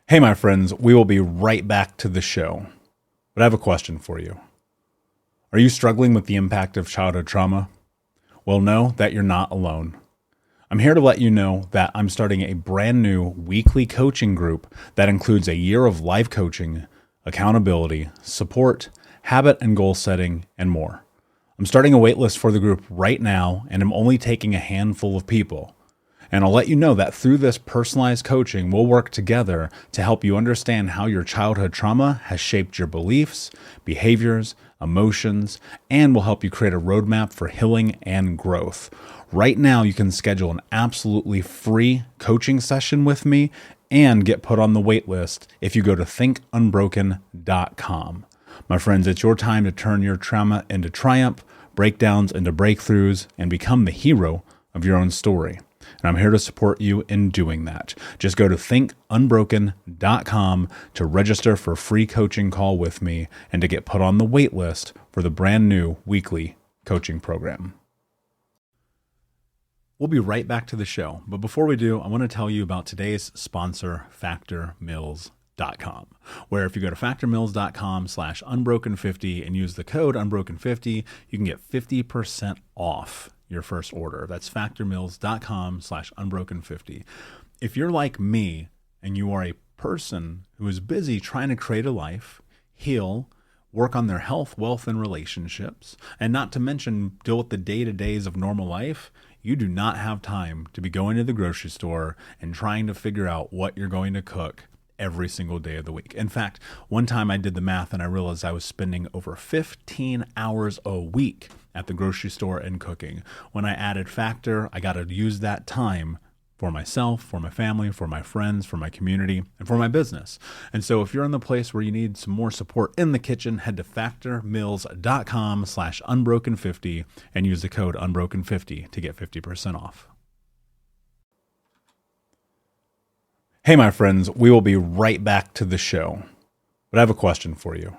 Hey, my friends, we will be right back to the show. But I have a question for you. Are you struggling with the impact of childhood trauma? Well, know that you're not alone. I'm here to let you know that I'm starting a brand new weekly coaching group that includes a year of life coaching, accountability, support, habit and goal setting, and more. I'm starting a waitlist for the group right now, and I'm only taking a handful of people. And I'll let you know that through this personalized coaching, we'll work together to help you understand how your childhood trauma has shaped your beliefs, behaviors, emotions, and will help you create a roadmap for healing and growth. Right now, you can schedule an absolutely free coaching session with me and get put on the wait list if you go to thinkunbroken.com. My friends, it's your time to turn your trauma into triumph, breakdowns into breakthroughs, and become the hero of your own story. And I'm here to support you in doing that. Just go to thinkunbroken.com to register for a free coaching call with me and to get put on the wait list for the brand new weekly coaching program. We'll be right back to the show. But before we do, I want to tell you about today's sponsor, factormeals.com, where if you go to factormeals.com/unbroken50 and use the code unbroken50, you can get 50% off your first order. That's factormeals.com/unbroken50. If you're like me and you are a person who is busy trying to create a life, heal, work on their health, wealth, and relationships, and not to mention deal with the day-to-days of normal life, you do not have time to be going to the grocery store and trying to figure out what you're going to cook every single day of the week. In fact, one time I did the math and I realized I was spending over 15 hours a week at the grocery store and cooking. When I added Factor, I got to use that time for myself, for my family, for my friends, for my community, and for my business. And so if you're in the place where you need some more support in the kitchen, head to factormeals.com/unbroken50 and use the code unbroken50 to get 50% off. Hey, my friends, we will be right back to the show. But I have a question for you.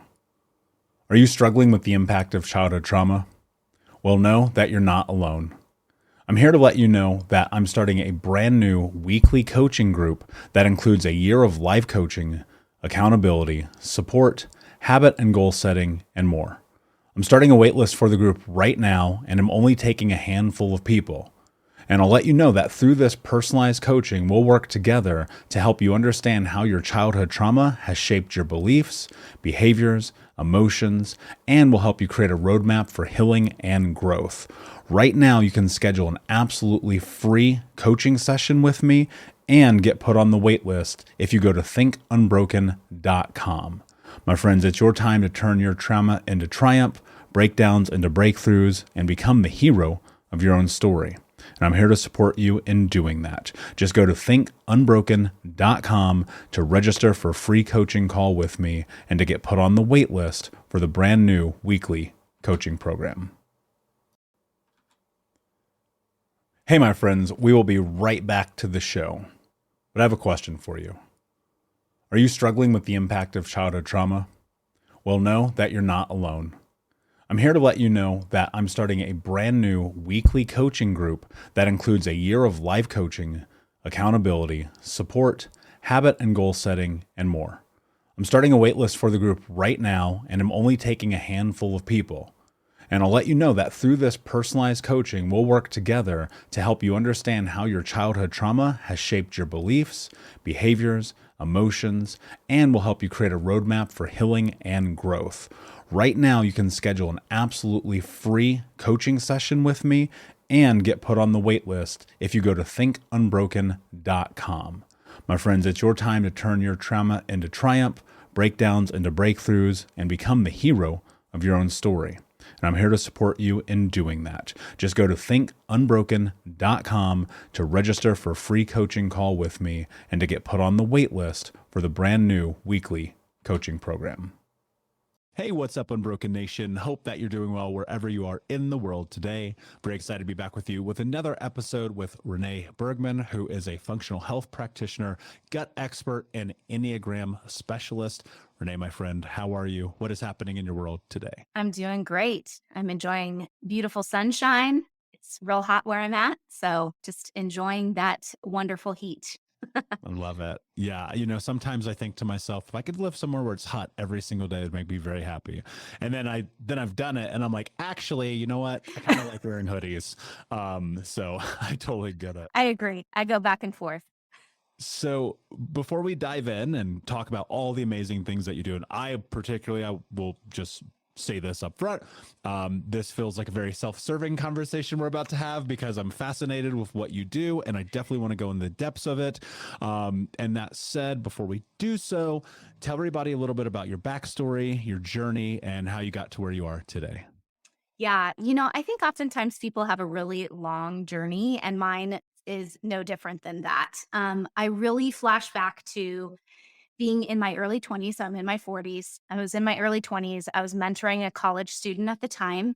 Are you struggling with the impact of childhood trauma? Well, know that you're not alone. I'm here to let you know that I'm starting a brand new weekly coaching group that includes a year of life coaching, accountability, support, habit and goal setting, and more. I'm starting a waitlist for the group right now, and I'm only taking a handful of people. And I'll let you know that through this personalized coaching, we'll work together to help you understand how your childhood trauma has shaped your beliefs, behaviors, emotions, and will help you create a roadmap for healing and growth. Right now, you can schedule an absolutely free coaching session with me and get put on the wait list if you go to thinkunbroken.com. My friends, it's your time to turn your trauma into triumph, breakdowns into breakthroughs, and become the hero of your own story. And I'm here to support you in doing that. Just go to thinkunbroken.com to register for a free coaching call with me and to get put on the wait list for the brand new weekly coaching program. Hey, my friends, we will be right back to the show. But I have a question for you. Are you struggling with the impact of childhood trauma? Well, know that you're not alone. I'm here to let you know that I'm starting a brand new weekly coaching group that includes a year of life coaching, accountability, support, habit and goal setting, and more. I'm starting a waitlist for the group right now, and I'm only taking a handful of people. And I'll let you know that through this personalized coaching, we'll work together to help you understand how your childhood trauma has shaped your beliefs, behaviors, emotions, and will help you create a roadmap for healing and growth. Right now, you can schedule an absolutely free coaching session with me and get put on the wait list if you go to thinkunbroken.com. My friends, it's your time to turn your trauma into triumph, breakdowns into breakthroughs, and become the hero of your own story. And I'm here to support you in doing that. Just go to thinkunbroken.com to register for a free coaching call with me and to get put on the wait list for the brand new weekly coaching program. Hey, what's up, Unbroken Nation? Hope that you're doing well wherever you are in the world today. Very excited to be back with you with another episode with Renee Bergmen, who is a functional health practitioner, gut expert, and Enneagram specialist. Renee, my friend, how are you? What is happening in your world today? I'm doing great. I'm enjoying beautiful sunshine. It's real hot where I'm at, so just enjoying that wonderful heat. I love it. Yeah. Sometimes I think to myself, if I could live somewhere where it's hot every single day, it'd make me very happy. And then I've done it and I'm like, actually, you know what? I kind of like wearing hoodies. So I totally get it. I agree. I go back and forth. So before we dive in and talk about all the amazing things that you do, and I will just say this up front. This feels like a very self-serving conversation we're about to have because I'm fascinated with what you do, and I definitely want to go in the depths of it. And that said, before we do so, tell everybody a little bit about your backstory, your journey, and how you got to where you are today. Yeah. I think oftentimes people have a really long journey, and mine is no different than that. I really flash back to being in my early 20s. I'm in my 40s. I was in my early 20s. I was mentoring a college student at the time.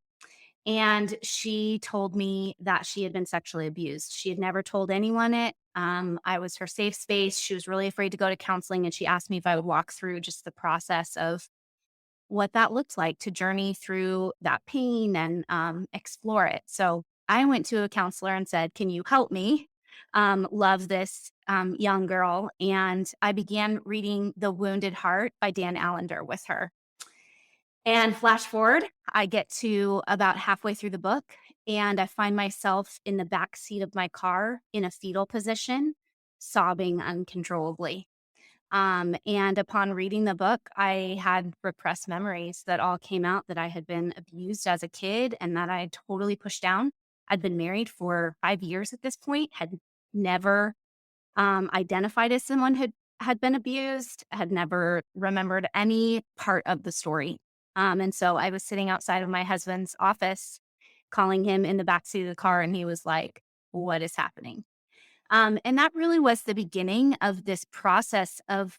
And she told me that she had been sexually abused. She had never told anyone it. I was her safe space. She was really afraid to go to counseling. And she asked me if I would walk through just the process of what that looked like to journey through that pain and explore it. So I went to a counselor and said, "Can you help me love this young girl?" And I began reading The Wounded Heart by Dan Allender with her. And flash forward, I get to about halfway through the book, and I find myself in the back seat of my car in a fetal position, sobbing uncontrollably. And upon reading the book, I had repressed memories that all came out, that I had been abused as a kid and that I had totally pushed down. I'd been married for 5 years at this point, had never identified as someone who had been abused, had never remembered any part of the story. And so I was sitting outside of my husband's office, calling him in the backseat of the car, and he was like, "What is happening?" And that really was the beginning of this process of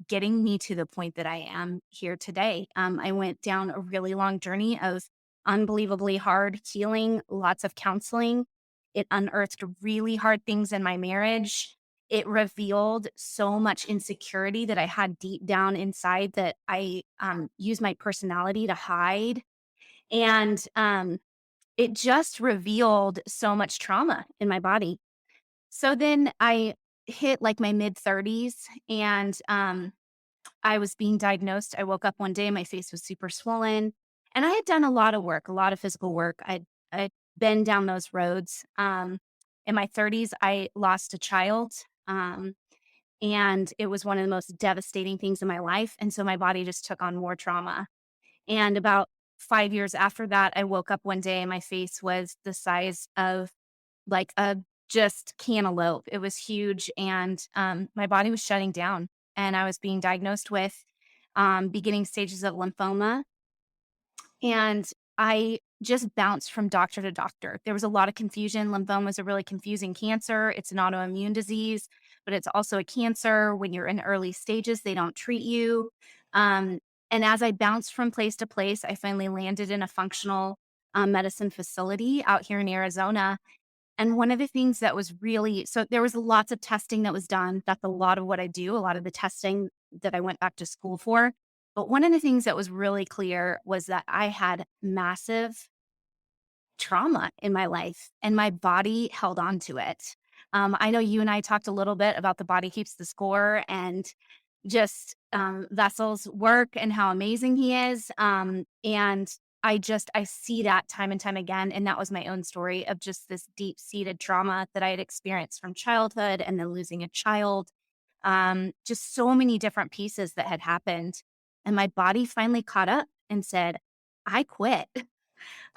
getting me to the point that I am here today. I went down a really long journey of unbelievably hard healing, lots of counseling. It unearthed really hard things in my marriage. It revealed so much insecurity that I had deep down inside that I used my personality to hide. And it just revealed so much trauma in my body. So then I hit like my mid 30s, and I was being diagnosed. I woke up one day, my face was super swollen, and I had done a lot of work, a lot of physical work. I'd been down those roads. In my 30s, I lost a child, and it was one of the most devastating things in my life. And so my body just took on more trauma. And about 5 years after that, I woke up one day and my face was the size of like a just cantaloupe. It was huge, and my body was shutting down, and I was being diagnosed with beginning stages of lymphoma. And I just bounced from doctor to doctor. There was a lot of confusion. Lymphoma is a really confusing cancer. It's an autoimmune disease, but it's also a cancer. When you're in early stages, they don't treat you. Um, and as I bounced from place to place, I finally landed in a functional medicine facility out here in Arizona. And one of the things that was really, so there was lots of testing that was done. That's a lot of what I do, a lot of the testing that I went back to school for. But one of the things that was really clear was that I had massive trauma in my life, and my body held on to it. I know you and I talked a little bit about the body keeps the score, and just Vessel's work and how amazing he is. And I see that time and time again. And that was my own story of just this deep seated trauma that I had experienced from childhood and then losing a child. Just so many different pieces that had happened. And my body finally caught up and said, "I quit."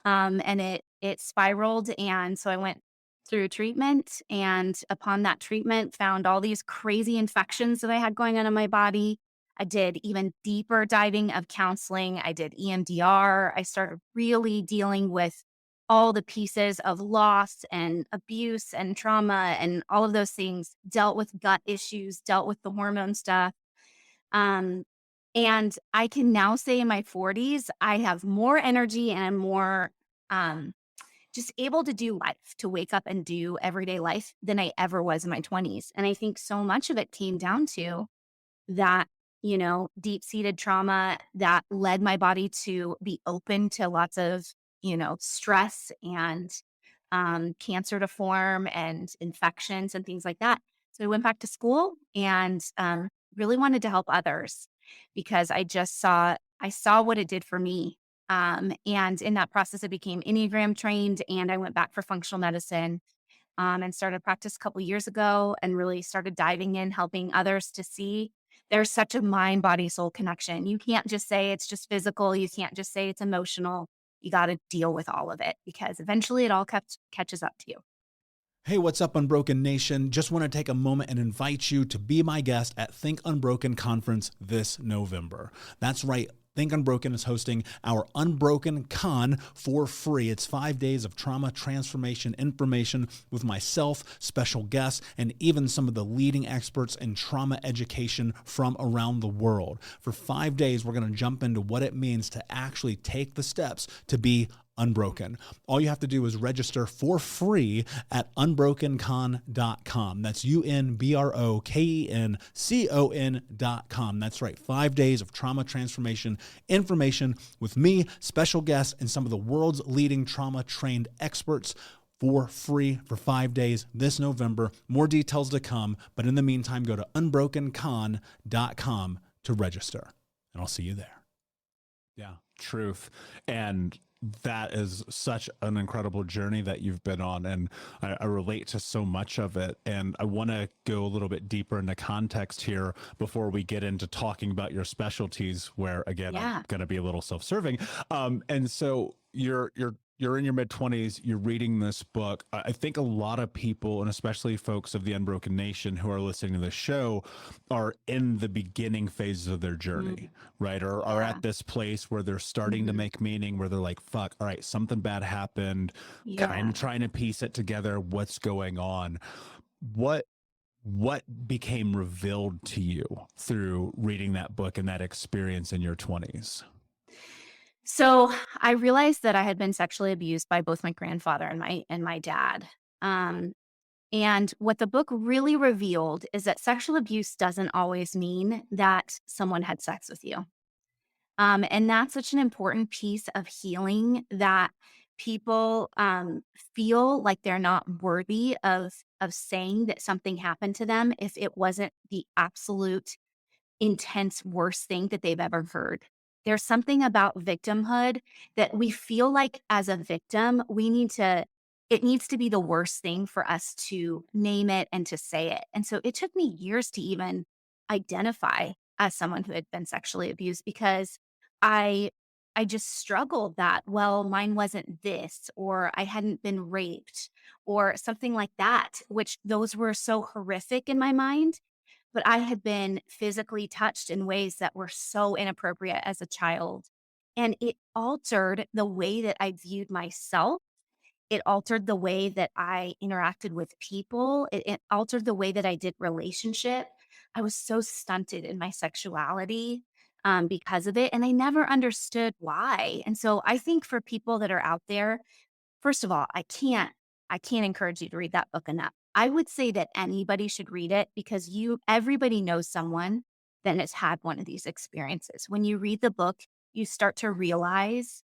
And it spiraled, and so I went through treatment, and upon that treatment, found all these crazy infections that I had going on in my body. I did even deeper diving of counseling. I did EMDR. I started really dealing with all the pieces of loss and abuse and trauma and all of those things, dealt with gut issues, dealt with the hormone stuff. Um, and I can now say in my 40s, I have more energy and I'm more um, just able to do life, to wake up and do everyday life than I ever was in my 20s. And I think so much of it came down to that, deep seated trauma that led my body to be open to lots of, stress and cancer to form and infections and things like that. So I went back to school and really wanted to help others because I saw what it did for me. And in that process, I became Enneagram trained and I went back for functional medicine and started practice a couple years ago and really started diving in, helping others to see there's such a mind, body, soul connection. You can't just say it's just physical. You can't just say it's emotional. You got to deal with all of it because eventually it all catches up to you. Hey, what's up, Unbroken Nation? Just want to take a moment and invite you to be my guest at Think Unbroken Conference this November. That's right. Think Unbroken is hosting our Unbroken Con for free. It's 5 days of trauma transformation information with myself, special guests, and even some of the leading experts in trauma education from around the world. For 5 days, we're going to jump into what it means to actually take the steps to be unbroken. All you have to do is register for free at unbrokencon.com. That's unbrokencon.com. That's right. 5 days of trauma transformation information with me, special guests, and some of the world's leading trauma trained experts for free for 5 days this November. More details to come. But in the meantime, go to unbrokencon.com to register, and I'll see you there. Yeah, truth. And that is such an incredible journey that you've been on. And I relate to so much of it. And I want to go a little bit deeper into context here before we get into talking about your specialties, where again, I'm going to be a little self-serving. And so you're in your mid-20s, you're reading this book. I think a lot of people, and especially folks of the Unbroken Nation who are listening to this show, are in the beginning phases of their journey, right? Or are at this place where they're starting to make meaning, where they're like, fuck, all right, something bad happened, kind of trying to piece it together, what's going on. What became revealed to you through reading that book and that experience in your 20s? So I realized that I had been sexually abused by both my grandfather and my dad. And what the book really revealed is that sexual abuse doesn't always mean that someone had sex with you. And that's such an important piece of healing, that people feel like they're not worthy of saying that something happened to them if it wasn't the absolute intense worst thing that they've ever heard. There's something about victimhood that we feel like as a victim, it needs to be the worst thing for us to name it and to say it. And so it took me years to even identify as someone who had been sexually abused because I I just struggled that, well, mine wasn't this, or I hadn't been raped, or something like that, which those were so horrific in my mind, but I had been physically touched in ways that were so inappropriate as a child. And it altered the way that I viewed myself. It altered the way that I interacted with people. It altered the way that I did relationship. I was so stunted in my sexuality because of it. And I never understood why. And so I think for people that are out there, first of all, I can't encourage you to read that book enough. I would say that anybody should read it because everybody knows someone that has had one of these experiences. When you read the book, you start to realize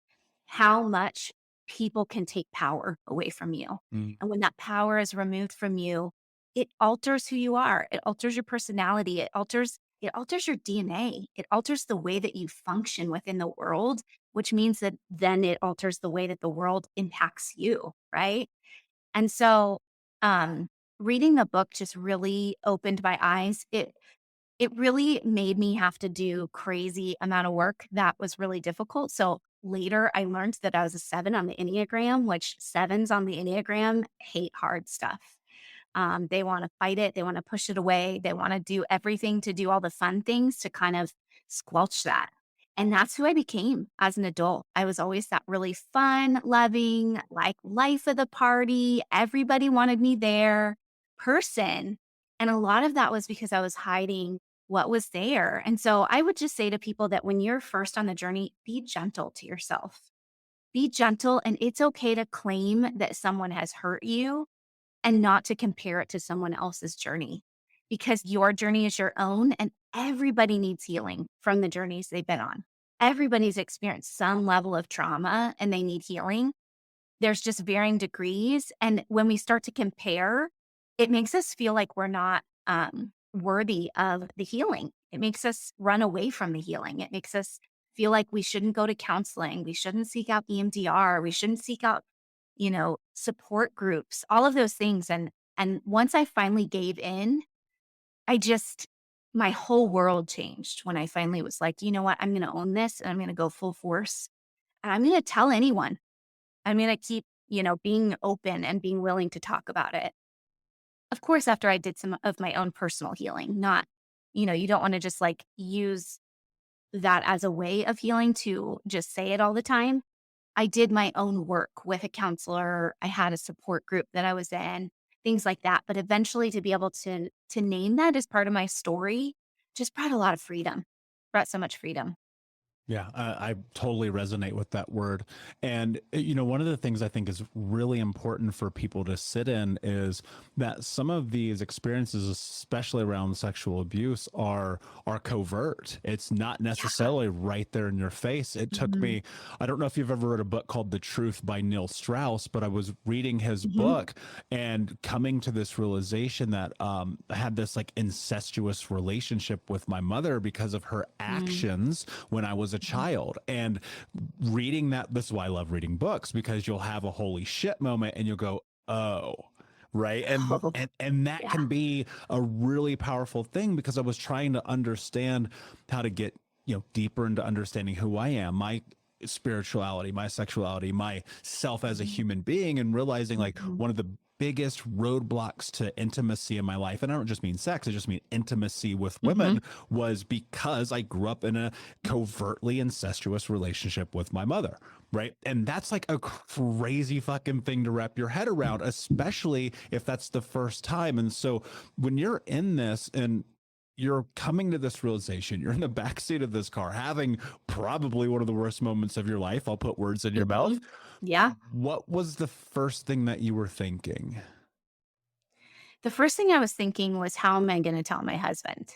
how much people can take power away from you. And when that power is removed from you, it alters who you are. It alters your personality. It alters your DNA. It alters the way that you function within the world, which means that then it alters the way that the world impacts you, right? And so, reading the book just really opened my eyes. It really made me have to do crazy amount of work that was really difficult. So later I learned that I was a 7 on the Enneagram, which 7s on the Enneagram hate hard stuff. They want to fight it. They want to push it away. They want to do everything to do all the fun things to kind of squelch that. And that's who I became as an adult. I was always that really fun, loving, like life of the party. Everybody wanted me there person. And a lot of that was because I was hiding what was there. And so I would just say to people that when you're first on the journey, be gentle to yourself. Be gentle, and it's okay to claim that someone has hurt you and not to compare it to someone else's journey, because your journey is your own and everybody needs healing from the journeys they've been on. Everybody's experienced some level of trauma and they need healing. There's just varying degrees. And when we start to compare, it makes us feel like we're not worthy of the healing. It makes us run away from the healing. It makes us feel like we shouldn't go to counseling. We shouldn't seek out EMDR. We shouldn't seek out, support groups, all of those things. And once I finally gave in, I just, my whole world changed when I finally was like, you know what, I'm going to own this and I'm going to go full force. And I'm going to tell anyone. I'm going to keep, being open and being willing to talk about it. Of course, after I did some of my own personal healing, not, you don't want to just like use that as a way of healing to just say it all the time. I did my own work with a counselor. I had a support group that I was in, things like that. But eventually to be able to name that as part of my story just brought a lot of freedom, brought so much freedom. Yeah, I totally resonate with that word. And, one of the things I think is really important for people to sit in is that some of these experiences, especially around sexual abuse, are covert. It's not necessarily right there in your face. It took Mhm. me, I don't know if you've ever read a book called The Truth by Neil Strauss, but I was reading his Mhm. book and coming to this realization that I had this like incestuous relationship with my mother because of her Mm. actions when I was a Mhm. child. And reading that, this is why I love reading books, because you'll have a holy shit moment and you'll go, oh, right. And Oh, and that yeah. can be a really powerful thing, because I was trying to understand how to get, deeper into understanding who I am, my spirituality, my sexuality, my self as a Mhm. human being, and realizing like Mhm. one of the biggest roadblocks to intimacy in my life, and I don't just mean sex, I just mean intimacy with women, Mhm. was because I grew up in a covertly incestuous relationship with my mother. Right. And that's like a crazy fucking thing to wrap your head around, especially if that's the first time. And so when you're in this and you're coming to this realization, you're in the backseat of this car having probably one of the worst moments of your life. I'll put words in your mouth. Mhm. Yeah. What was the first thing that you were thinking? The first thing I was thinking was, how am I going to tell my husband?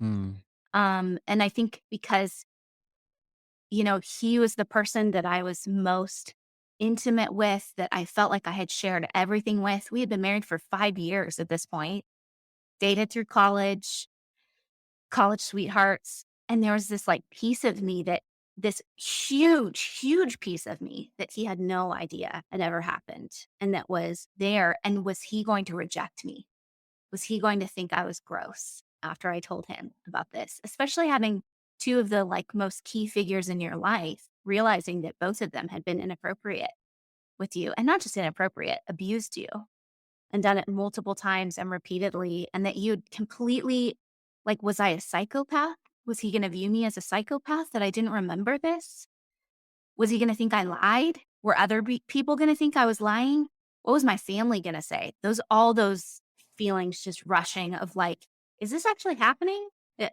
Hmm. And I think because, he was the person that I was most intimate with, that I felt like I had shared everything with. We had been married for 5 years at this point, dated through college sweethearts. And there was this like piece of me that, this huge, huge piece of me that he had no idea had ever happened and that was there. And was he going to reject me? Was he going to think I was gross after I told him about this? Especially having two of the like most key figures in your life, realizing that both of them had been inappropriate with you, and not just inappropriate, abused you and done it multiple times and repeatedly, and that you'd completely, like, was I a psychopath? Was he going to view me as a psychopath, that I didn't remember this? Was he going to think I lied? Were other people going to think I was lying? What was my family going to say? All those feelings just rushing of like, is this actually happening?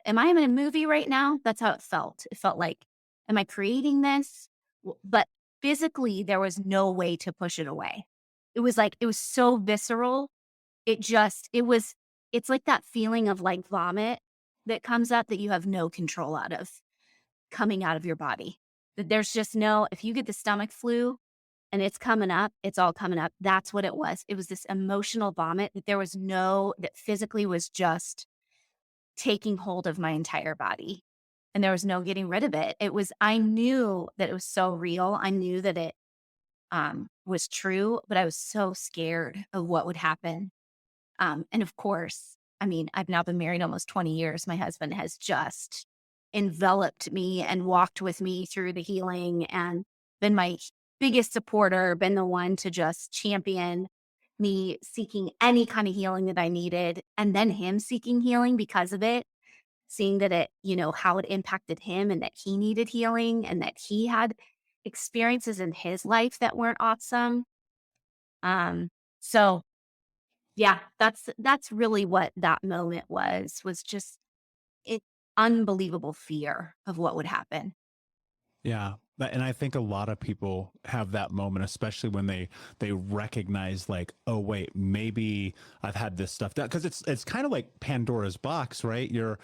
Am I in a movie right now? That's how it felt. It felt like, am I creating this? But physically, there was no way to push it away. It was like, it was so visceral. It's like that feeling of like vomit that comes up that you have no control out of, coming out of your body. That there's just no, if you get the stomach flu and it's coming up, it's all coming up. That's what it was. It was this emotional vomit that there was no, that physically was just taking hold of my entire body. And there was no getting rid of it. I knew that it was so real. I knew that it was true, but I was so scared of what would happen. And of course, I mean, I've now been married almost 20 years. My husband has just enveloped me and walked with me through the healing and been my biggest supporter, been the one to just champion me seeking any kind of healing that I needed. And then him seeking healing because of it, seeing that it, how it impacted him and that he needed healing and that he had experiences in his life that weren't awesome. Um, so yeah, that's really what that moment was just it unbelievable fear of what would happen. Yeah. And I think a lot of people have that moment, especially when they recognize like, oh wait, maybe I've had this stuff done. Because it's kind of like Pandora's box, right? Yeah.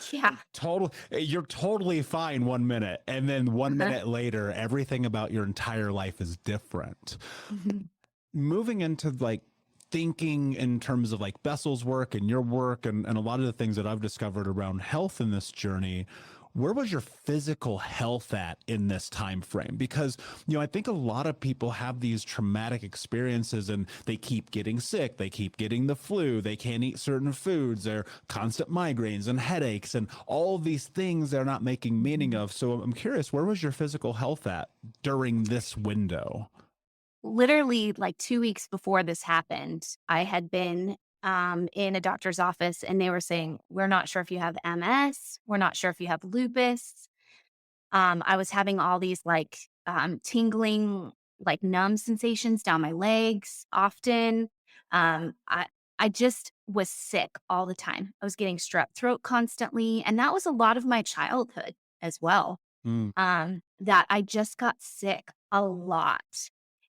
You're totally fine 1 minute, and then one Uh-huh. minute later, everything about your entire life is different. Mhm. Moving into like thinking in terms of like Bessel's work and your work and a lot of the things that I've discovered around health in this journey, where was your physical health at in this time frame? Because, I think a lot of people have these traumatic experiences and they keep getting sick, they keep getting the flu, they can't eat certain foods, they're constant migraines and headaches and all of these things they're not making meaning of. So I'm curious, where was your physical health at during this window? Literally, like 2 weeks before this happened, I had been, in a doctor's office, and they were saying, "We're not sure if you have MS. We're not sure if you have lupus." I was having all these, like, tingling, like, numb sensations down my legs often. I just was sick all the time. I was getting strep throat constantly, and that was a lot of my childhood as well, Mm. that I just got sick a lot.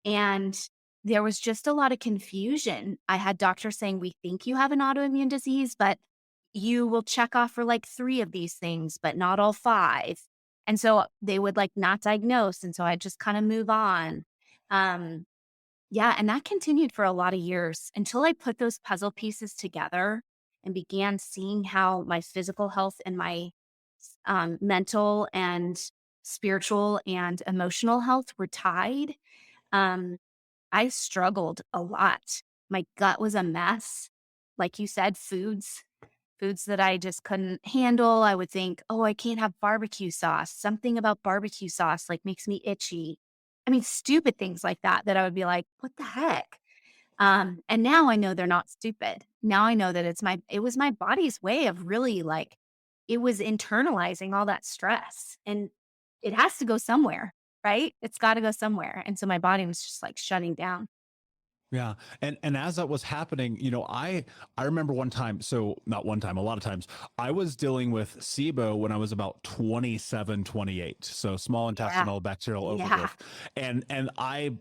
And there was just a lot of confusion. I had doctors saying, "We think you have an autoimmune disease, but you will check off for like 3 of these things, but not all 5." And so they would like not diagnose. And so I just kind of move on. Um, yeah. And that continued for a lot of years until I put those puzzle pieces together and began seeing how my physical health and my mental and spiritual and emotional health were tied. Um, I struggled a lot. My gut was a mess. Like you said, foods that I just couldn't handle. I would think, "Oh, I can't have barbecue sauce. Something about barbecue sauce like makes me itchy." I mean, stupid things like that that I would be like, "What the heck?" And now I know they're not stupid. Now I know that it was my body's way of really like it was internalizing all that stress, and it has to go somewhere, right? It's got to go somewhere. And so my body was just like shutting down. Yeah. And as that was happening, I remember one time, so not one time, a lot of times, I was dealing with SIBO when I was about 27, 28. So small Yeah. intestinal bacterial Yeah. overgrowth. And I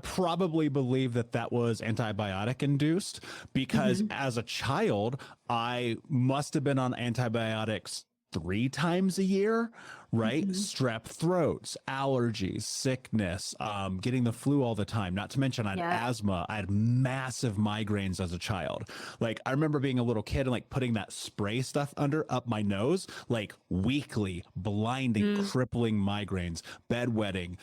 probably believe that that was antibiotic induced because Mhm. as a child, I must have been on antibiotics 3 times a year, right? Mhm. Strep throats, allergies, sickness, getting the flu all the time. Not to mention, I had Yep. asthma. I had massive migraines as a child. Like, I remember being a little kid and like putting that spray stuff up my nose, like weekly, blinding, Mm. crippling migraines, bedwetting,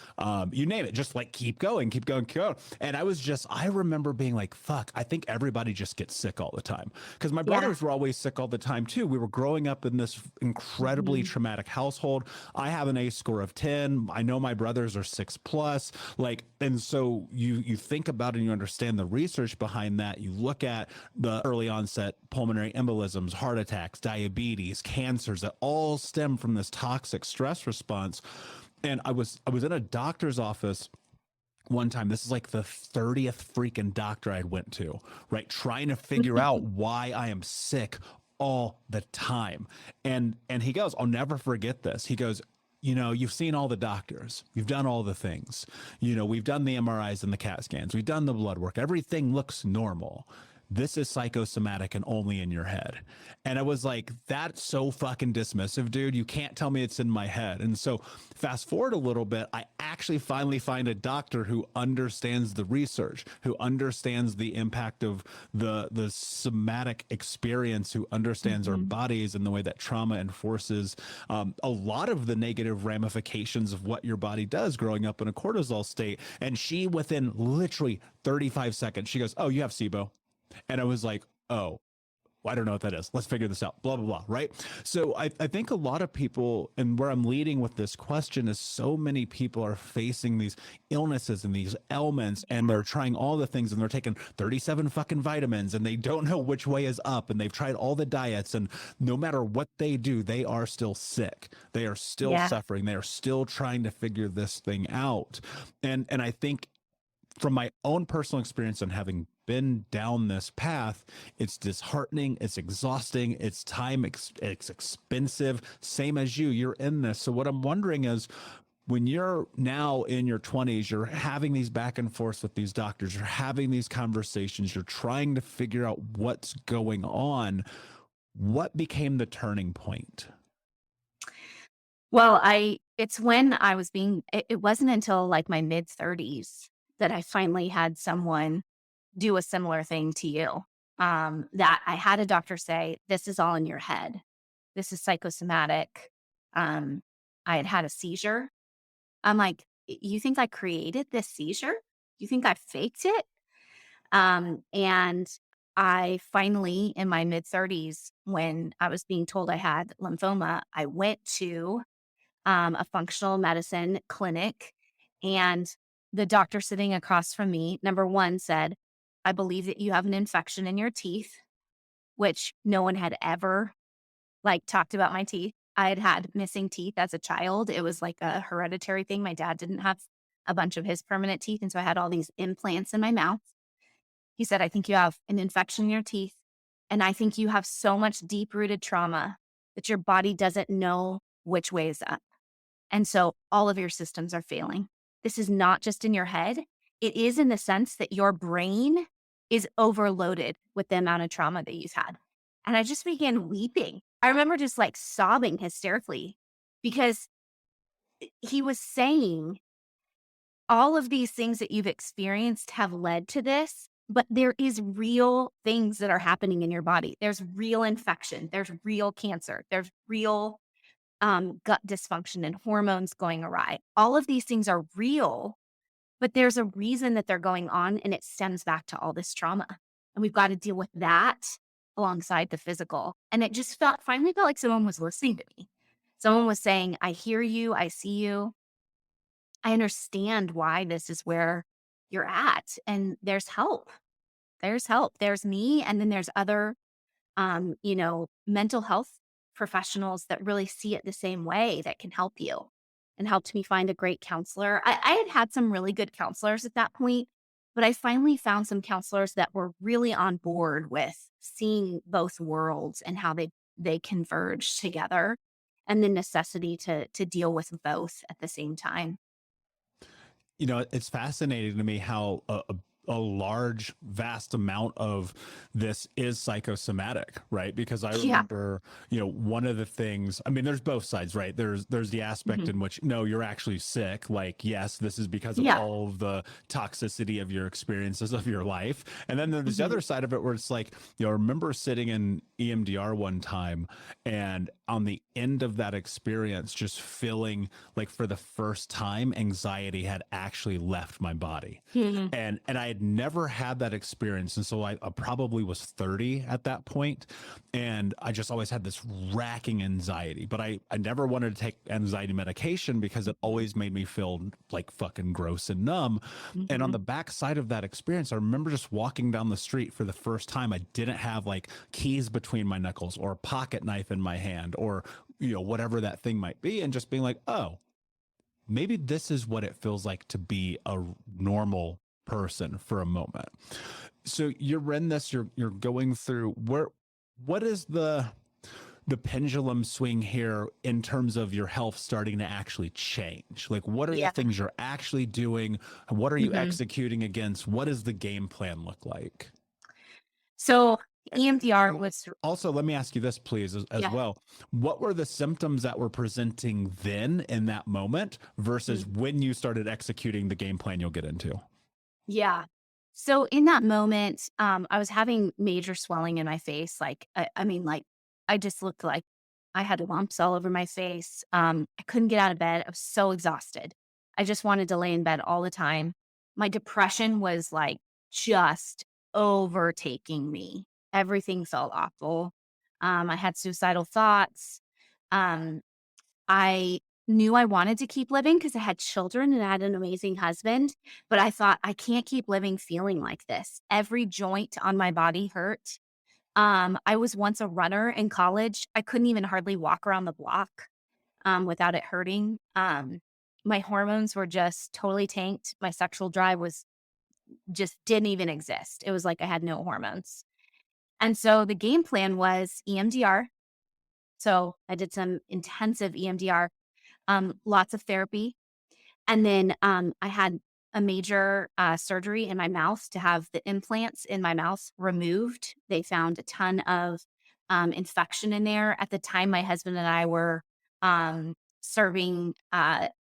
you name it, just like keep going, keep going, keep going. And I remember being like, fuck, I think everybody just gets sick all the time. Because my Yeah. brothers were always sick all the time too. We were growing up in this incredibly Mhm. traumatic household. I have an ACE score of 10. I know my brothers are 6 plus. Like, and so you think about it and you understand the research behind that. You look at the early onset pulmonary embolisms, heart attacks, diabetes, cancers that all stem from this toxic stress response. And I was in a doctor's office one time. This is like the 30th freaking doctor I went to, right? Trying to figure out why I am sick all the time. And he goes, I'll never forget this. He goes, you've seen all the doctors. You've done all the things. We've done the MRIs and the CAT scans. We've done the blood work. Everything looks normal. This is psychosomatic and only in your head. And I was like, that's so fucking dismissive, dude. You can't tell me it's in my head. And so fast forward a little bit, I actually finally find a doctor who understands the research, who understands the impact of the somatic experience, who understands our Mhm. bodies and the way that trauma enforces a lot of the negative ramifications of what your body does growing up in a cortisol state. And she, within literally 35 seconds, she goes, "Oh, you have SIBO." And I was like, "Oh, well, I don't know what that is. Let's figure this out." Blah, blah, blah. Right. So I think a lot of people, and where I'm leading with this question is so many people are facing these illnesses and these ailments, and they're trying all the things and they're taking 37 fucking vitamins and they don't know which way is up, and they've tried all the diets. And no matter what they do, they are still sick. They are still Yeah. suffering. They are still trying to figure this thing out. And I think from my own personal experience and having been down this path, it's disheartening, it's exhausting, it's time, it's expensive. Same as you're in this. So what I'm wondering is, when you're now in your 20s, you're having these back and forths with these doctors, you're having these conversations, you're trying to figure out what's going on. What became the turning point? Well, it's when I was it wasn't until like my mid 30s that I finally had someone. do a similar thing to you. That I had a doctor say, this is all in your head. This is psychosomatic. Um, I had had a seizure. I'm like, You think I created this seizure? You think I faked it?" And I finally, in my mid 30s, when I was being told I had lymphoma, I went to a functional medicine clinic, and the doctor sitting across from me, number one, said, "I believe that you have an infection in your teeth," which no one had ever like talked about my teeth. I had had missing teeth as a child. It was like a hereditary thing. My dad didn't have a bunch of his permanent teeth. And so I had all these implants in my mouth. He said, "I think you have an infection in your teeth. And I think you have so much deep rooted trauma that your body doesn't know which way is up. And so all of your systems are failing. This is not just in your head. It is in the sense that your brain is overloaded with the amount of trauma that you've had." And I just began weeping. I remember just like sobbing hysterically because he was saying all of these things that you've experienced have led to this, but there is real things that are happening in your body. There's real infection. There's real cancer. There's real gut dysfunction and hormones going awry. All of these things are real, but there's a reason that they're going on, and it stems back to all this trauma. And we've got to deal with that alongside the physical. And it just finally felt like someone was listening to me. Someone was saying, "I hear you. I see you. I understand why this is where you're at. And there's help. There's help. There's me. And then there's other mental health professionals that really see it the same way that can help you," and helped me find a great counselor. I had had some really good counselors at that point, but I finally found some counselors that were really on board with seeing both worlds and how they converge together and the necessity to deal with both at the same time. You know, it's fascinating to me how a large, vast amount of this is psychosomatic, right? Because I Yeah. remember, one of the things, I mean, there's both sides, right? There's the aspect Mhm. in which, no, you're actually sick. Like, yes, this is because of Yeah. all of the toxicity of your experiences of your life. And then there's the Mhm. other side of it where it's like, I remember sitting in EMDR one time, and on the end of that experience, just feeling like for the first time, anxiety had actually left my body. Mhm. And I had never had that experience. And so I probably was 30 at that point, and I just always had this racking anxiety. But I never wanted to take anxiety medication because it always made me feel like fucking gross and numb. And on Mhm. the backside of that experience, I remember just walking down the street for the first time. I didn't have like keys between my knuckles or a pocket knife in my hand, or whatever that thing might be, and just being like, oh, maybe this is what it feels like to be a normal person for a moment. So you're in this, you're going through what is the pendulum swing here in terms of your health starting to actually change? Like, what are the Yeah. things you're actually doing? What are you Mhm. executing against? What does the game plan look like? So EMDR was Also, let me ask you this, please, as yeah. well. What were the symptoms that were presenting then in that moment versus Mhm. when you started executing the game plan you'll get into? Yeah. So in that moment, I was having major swelling in my face. Like, I mean, like, I just looked like I had lumps all over my face. I couldn't get out of bed. I was so exhausted. I just wanted to lay in bed all the time. My depression was like just overtaking me. Everything felt awful. I had suicidal thoughts. Um, I knew I wanted to keep living because I had children and I had an amazing husband, but I thought, "I can't keep living feeling like this." Every joint on my body hurt. I was once a runner in college. I couldn't even hardly walk around the block, without it hurting. My hormones were just totally tanked. My sexual drive was just didn't even exist. It was like I had no hormones. And so the game plan was EMDR. So I did some intensive EMDR, lots of therapy. And then I had a major surgery in my mouth to have the implants in my mouth removed. They found a ton of infection in there. At the time, my husband and I were serving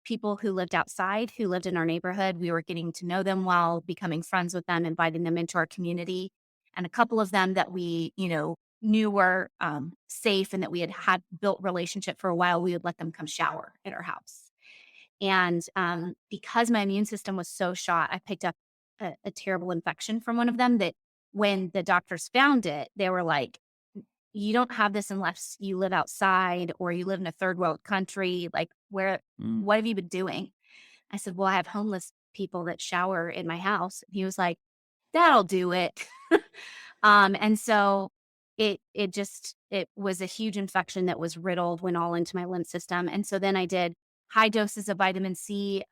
people who lived outside, who lived in our neighborhood. We were getting to know them well, becoming friends with them, inviting them into our community. And a couple of them that we, knew were safe and that we had built relationship for a while, we would let them come shower at our house. And because my immune system was so shot, I picked up a terrible infection from one of them that when the doctors found it, they were like, you don't have this unless you live outside or you live in a third world country. Like, what have you been doing? I said, well, I have homeless people that shower in my house. And he was like, that'll do it. And so it was a huge infection that was riddled, went all into my lymph system. And so then I did high doses of vitamin C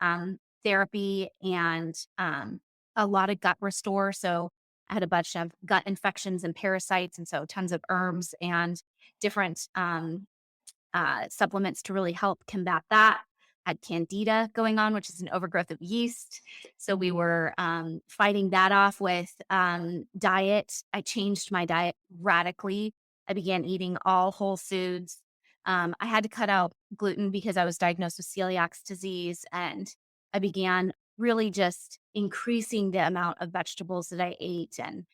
therapy and a lot of gut restore. So I had a bunch of gut infections and parasites. And so tons of herbs and different supplements to really help combat that. Had candida going on, which is an overgrowth of yeast. So we were fighting that off with diet. I changed my diet radically. I began eating all whole foods. I had to cut out gluten because I was diagnosed with celiac disease. And I began really just increasing the amount of vegetables that I ate and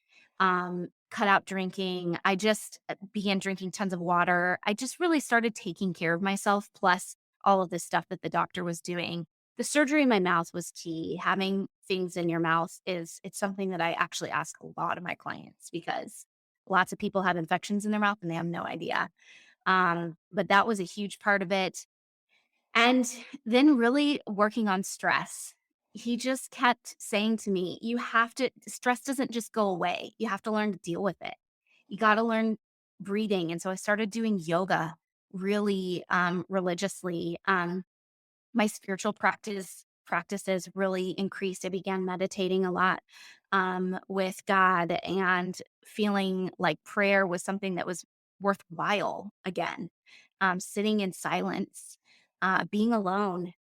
cut out drinking. I just began drinking tons of water. I just really started taking care of myself, plus all of this stuff that the doctor was doing. The surgery in my mouth was key. Having things in your mouth it's something that I actually ask a lot of my clients because lots of people have infections in their mouth and they have no idea. But that was a huge part of it. And then really working on stress. He just kept saying to me, stress doesn't just go away. You have to learn to deal with it. You got to learn breathing. And so I started doing yoga really religiously. My spiritual practices really increased. I began meditating a lot with God and feeling like prayer was something that was worthwhile again. Sitting in silence, being alone.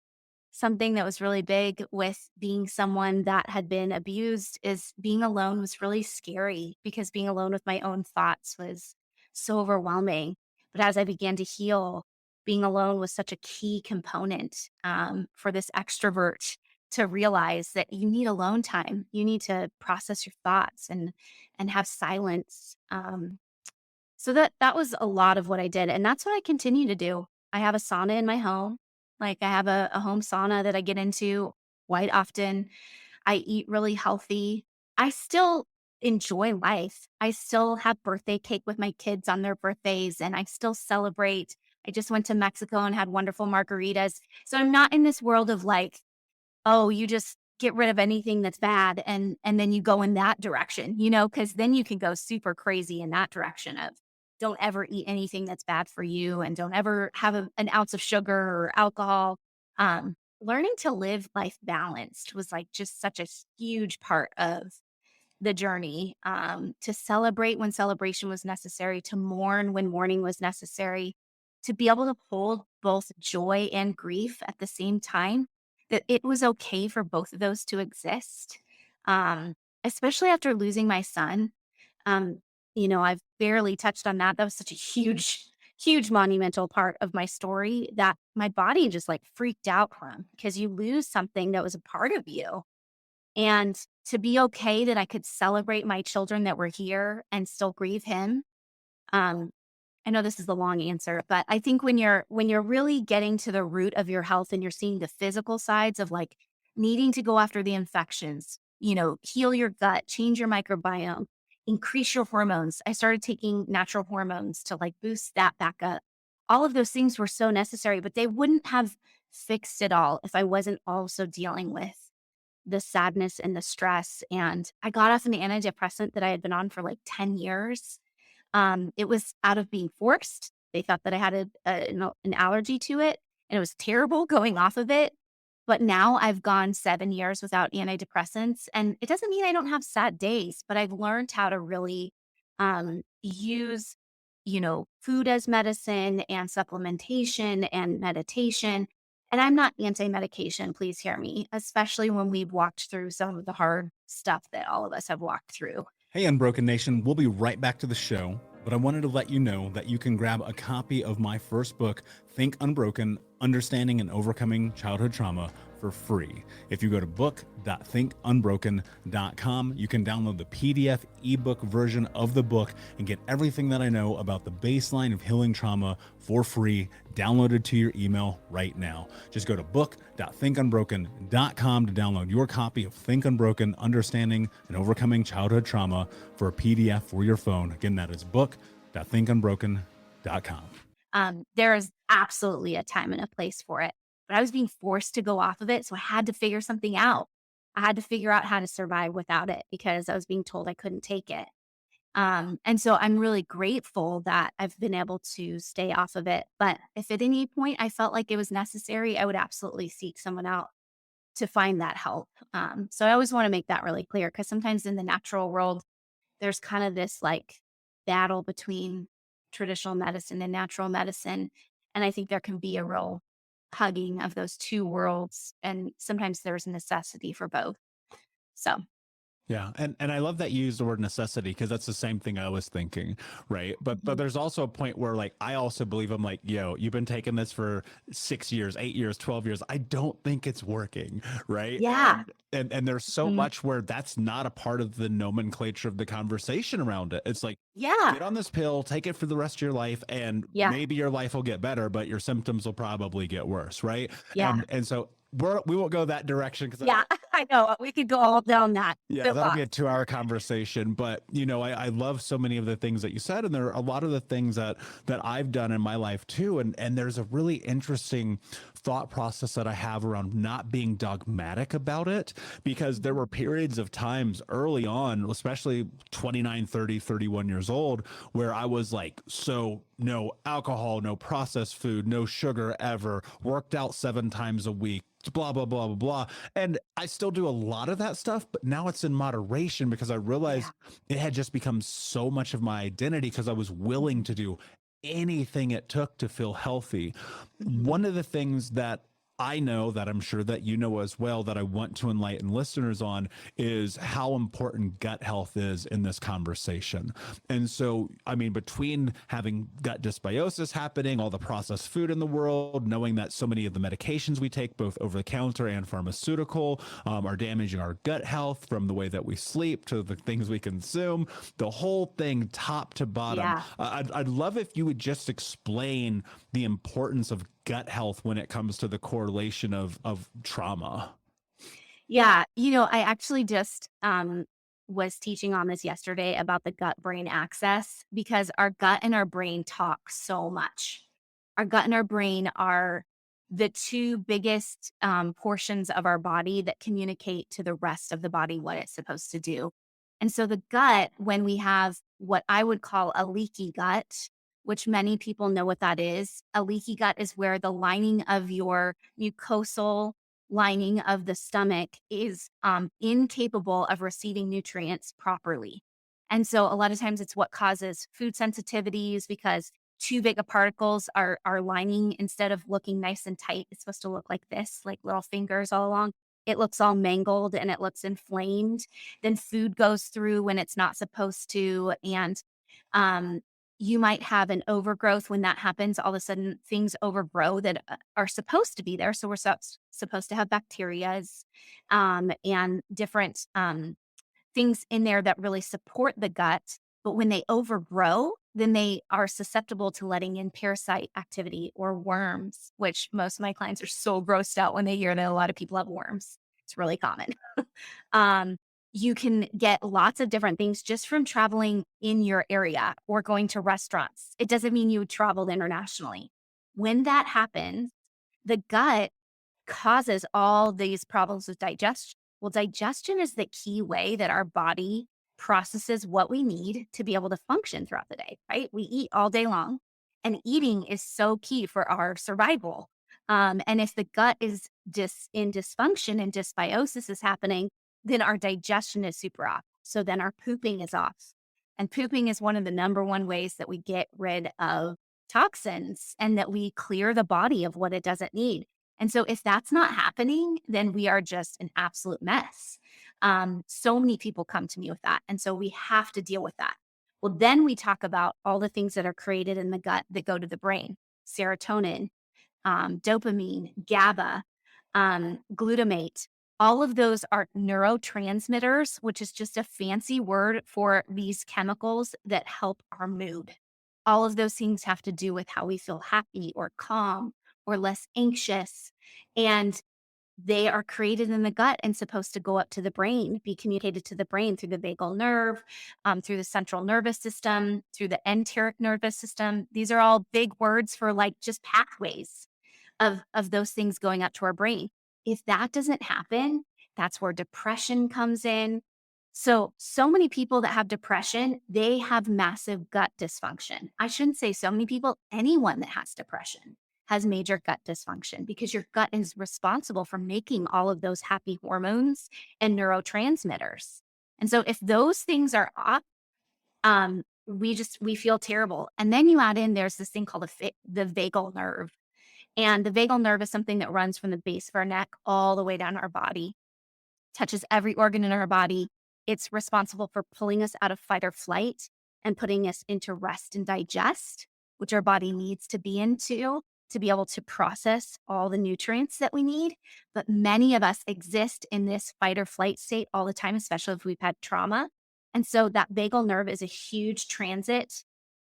Something that was really big with being someone that had been abused is being alone was really scary because being alone with my own thoughts was so overwhelming. But as I began to heal, being alone was such a key component for this extrovert to realize that you need alone time. You need to process your thoughts and have silence. So that was a lot of what I did, and that's what I continue to do. I have a sauna in my home. Like, I have a home sauna that I get into quite often. I eat really healthy. I still enjoy life. I still have birthday cake with my kids on their birthdays, and I still celebrate. I just went to Mexico and had wonderful margaritas. So I'm not in this world of like, oh, you just get rid of anything that's bad and then you go in that direction, because then you can go super crazy in that direction of don't ever eat anything that's bad for you and don't ever have an ounce of sugar or alcohol. Learning to live life balanced was like just such a huge part of the journey, to celebrate when celebration was necessary, to mourn when mourning was necessary, to be able to hold both joy and grief at the same time, that it was okay for both of those to exist. Especially after losing my son. Um, I've barely touched on that. That was such a huge, huge monumental part of my story that my body just like freaked out from because you lose something that was a part of you. And to be okay that I could celebrate my children that were here and still grieve him. Um, I know this is the long answer, but I think when you're really getting to the root of your health and you're seeing the physical sides of like needing to go after the infections, heal your gut, change your microbiome, increase your hormones. I started taking natural hormones to like boost that back up. All of those things were so necessary, but they wouldn't have fixed it all if I wasn't also dealing with the sadness and the stress. And I got off an antidepressant that I had been on for like 10 years. It was out of being forced. They thought that I had an allergy to it, and it was terrible going off of it. But now I've gone 7 years without antidepressants, and it doesn't mean I don't have sad days, but I've learned how to really use, food as medicine and supplementation and meditation. And I'm not anti-medication, please hear me, especially when we've walked through some of the hard stuff that all of us have walked through. Hey, Unbroken Nation, we'll be right back to the show. but I wanted to let you know that you can grab a copy of my first book, Think Unbroken: Understanding and Overcoming Childhood Trauma, for free. If you go to book.thinkunbroken.com, you can download the PDF ebook version of the book and get everything that I know about the baseline of healing trauma for free, downloaded to your email right now. Just go to book.thinkunbroken.com to download your copy of Think Unbroken: Understanding and Overcoming Childhood Trauma for a PDF for your phone. Again, that is book.thinkunbroken.com. There is absolutely a time and a place for it, but I was being forced to go off of it. So I had to figure something out. I had to figure out how to survive without it because I was being told I couldn't take it. And so I'm really grateful that I've been able to stay off of it. But if at any point I felt like it was necessary, I would absolutely seek someone out to find that help. So I always want to make that really clear because sometimes in the natural world, there's kind of this like battle between traditional medicine and natural medicine. And I think there can be a real hugging of those two worlds. And sometimes there's a necessity for both. So, Yeah. And I love that you used the word necessity because that's the same thing I was thinking. Right. But there's also a point where like, I also believe I'm like, yo, you've been taking this for 6 years, 8 years, 12 years. I don't think it's working. Right. yeah. And there's so much where that's not a part of the nomenclature of the conversation around it. It's like, Yeah. get on this pill, take it for the rest of your life, and maybe your life will get better, but your symptoms will probably get worse. Right. Yeah. And so we won't go that direction because I know we could go all down that. yeah, that'll be a 2-hour conversation. But you know, I love so many of the things that you said, and there are a lot of the things that I've done in my life too. And there's a really interesting thought process that I have around not being dogmatic about it, because there were periods of times early on, especially 29, 30, 31 years old, where I was like, so no alcohol, no processed food, no sugar ever, worked out 7 times a week, blah, blah, blah, blah, blah. And I still do a lot of that stuff, but now it's in moderation because I realized it had just become so much of my identity because I was willing to do anything it took to feel healthy. One of the things that I know, that I'm sure that you know as well, that I want to enlighten listeners on, is how important gut health is in this conversation. And so, I mean, between having gut dysbiosis happening, all the processed food in the world, knowing that so many of the medications we take, both over the counter and pharmaceutical, are damaging our gut health, from the way that we sleep to the things we consume, the whole thing top to bottom. I'd love if you would just explain the importance of gut health when it comes to the correlation of trauma. Yeah. You know, I actually just was teaching on this yesterday about the gut brain axis, because our gut and our brain talk so much. Our gut and our brain are the two biggest portions of our body that communicate to the rest of the body what it's supposed to do. And so the gut, when we have what I would call a leaky gut, which many people know what that is. A leaky gut is where the lining of your mucosal lining of the stomach is incapable of receiving nutrients properly. And so a lot of times it's what causes food sensitivities, because too big of particles are lining, instead of looking nice and tight, it's supposed to look like this, like little fingers all along. It looks all mangled and it looks inflamed. Then food goes through when it's not supposed to. And um, you might have an overgrowth. When that happens, all of a sudden things overgrow that are supposed to be there. So we're supposed to have bacterias and different things in there that really support the gut. But when they overgrow, then they are susceptible to letting in parasite activity or worms, which most of my clients are so grossed out when they hear that a lot of people have worms. It's really common. You can get lots of different things just from traveling in your area or going to restaurants. It doesn't mean you traveled internationally. When that happens, the gut causes all these problems with digestion. Well, digestion is the key way that our body processes what we need to be able to function throughout the day, right? We eat all day long, and eating is so key for our survival. And if the gut is in dysfunction and dysbiosis is happening, then our digestion is super off. So then our pooping is off. And pooping is one of the number one ways that we get rid of toxins and that we clear the body of what it doesn't need. And so if that's not happening, then we are just an absolute mess. So many people come to me with that. And so we have to deal with that. Well, then we talk about all the things that are created in the gut that go to the brain: serotonin, dopamine, GABA, glutamate. All of those are neurotransmitters, which is just a fancy word for these chemicals that help our mood. All of those things have to do with how we feel happy or calm or less anxious. And they are created in the gut and supposed to go up to the brain, be communicated to the brain through the vagal nerve, through the central nervous system, through the enteric nervous system. These are all big words for like just pathways of those things going up to our brain. If that doesn't happen, that's where depression comes in. So many people that have depression, they have massive gut dysfunction. I shouldn't say so many people, anyone that has depression has major gut dysfunction, because your gut is responsible for making all of those happy hormones and neurotransmitters. And so if those things are off, we feel terrible. And then you add in, there's this thing called the vagal nerve. And the vagal nerve is something that runs from the base of our neck all the way down our body, touches every organ in our body. It's responsible for pulling us out of fight or flight and putting us into rest and digest, which our body needs to be into to be able to process all the nutrients that we need. But many of us exist in this fight or flight state all the time, especially if we've had trauma. And so that vagal nerve is a huge transit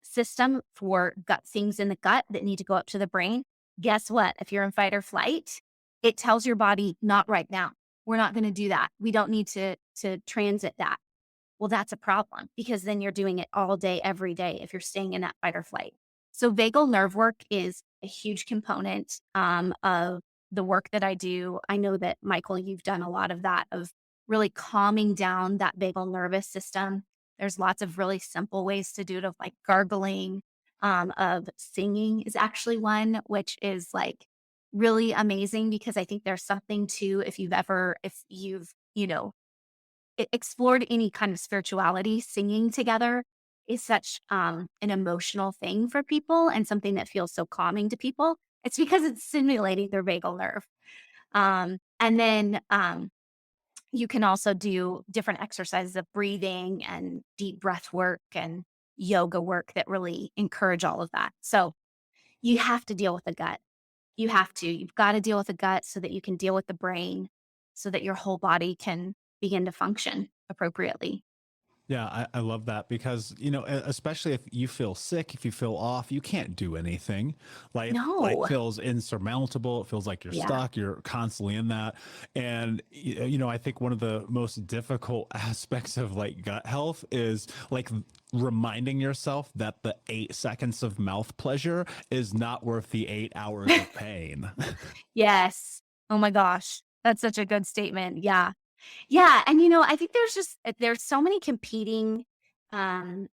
system for gut things in the gut that need to go up to the brain. Guess what? If you're in fight or flight, it tells your body, not right now. We're not going to do that. We don't need to transit that. Well, that's a problem, because then you're doing it all day, every day, if you're staying in that fight or flight. So vagal nerve work is a huge component of the work that I do. I know that, Michael, you've done a lot of that, of really calming down that vagal nervous system. There's lots of really simple ways to do it, of like gargling, of singing is actually one, which is like really amazing, because I think there's something to, if you've, explored any kind of spirituality, singing together is such an emotional thing for people, and something that feels so calming to people. It's because it's stimulating their vagal nerve. And then you can also do different exercises of breathing and deep breath work and yoga work that really encourage all of that. So you have to deal with the gut. You have to. You've got to deal with the gut so that you can deal with the brain, so that your whole body can begin to function appropriately. Yeah, I love that because, especially if you feel sick, if you feel off, you can't do anything. Life No. feels insurmountable. It feels like you're Yeah. stuck. You're constantly in that. And, I think one of the most difficult aspects of like gut health is like reminding yourself that the 8 seconds of mouth pleasure is not worth the 8 hours of pain. Yes. Oh my gosh. That's such a good statement. Yeah. Yeah, and I think there's so many competing um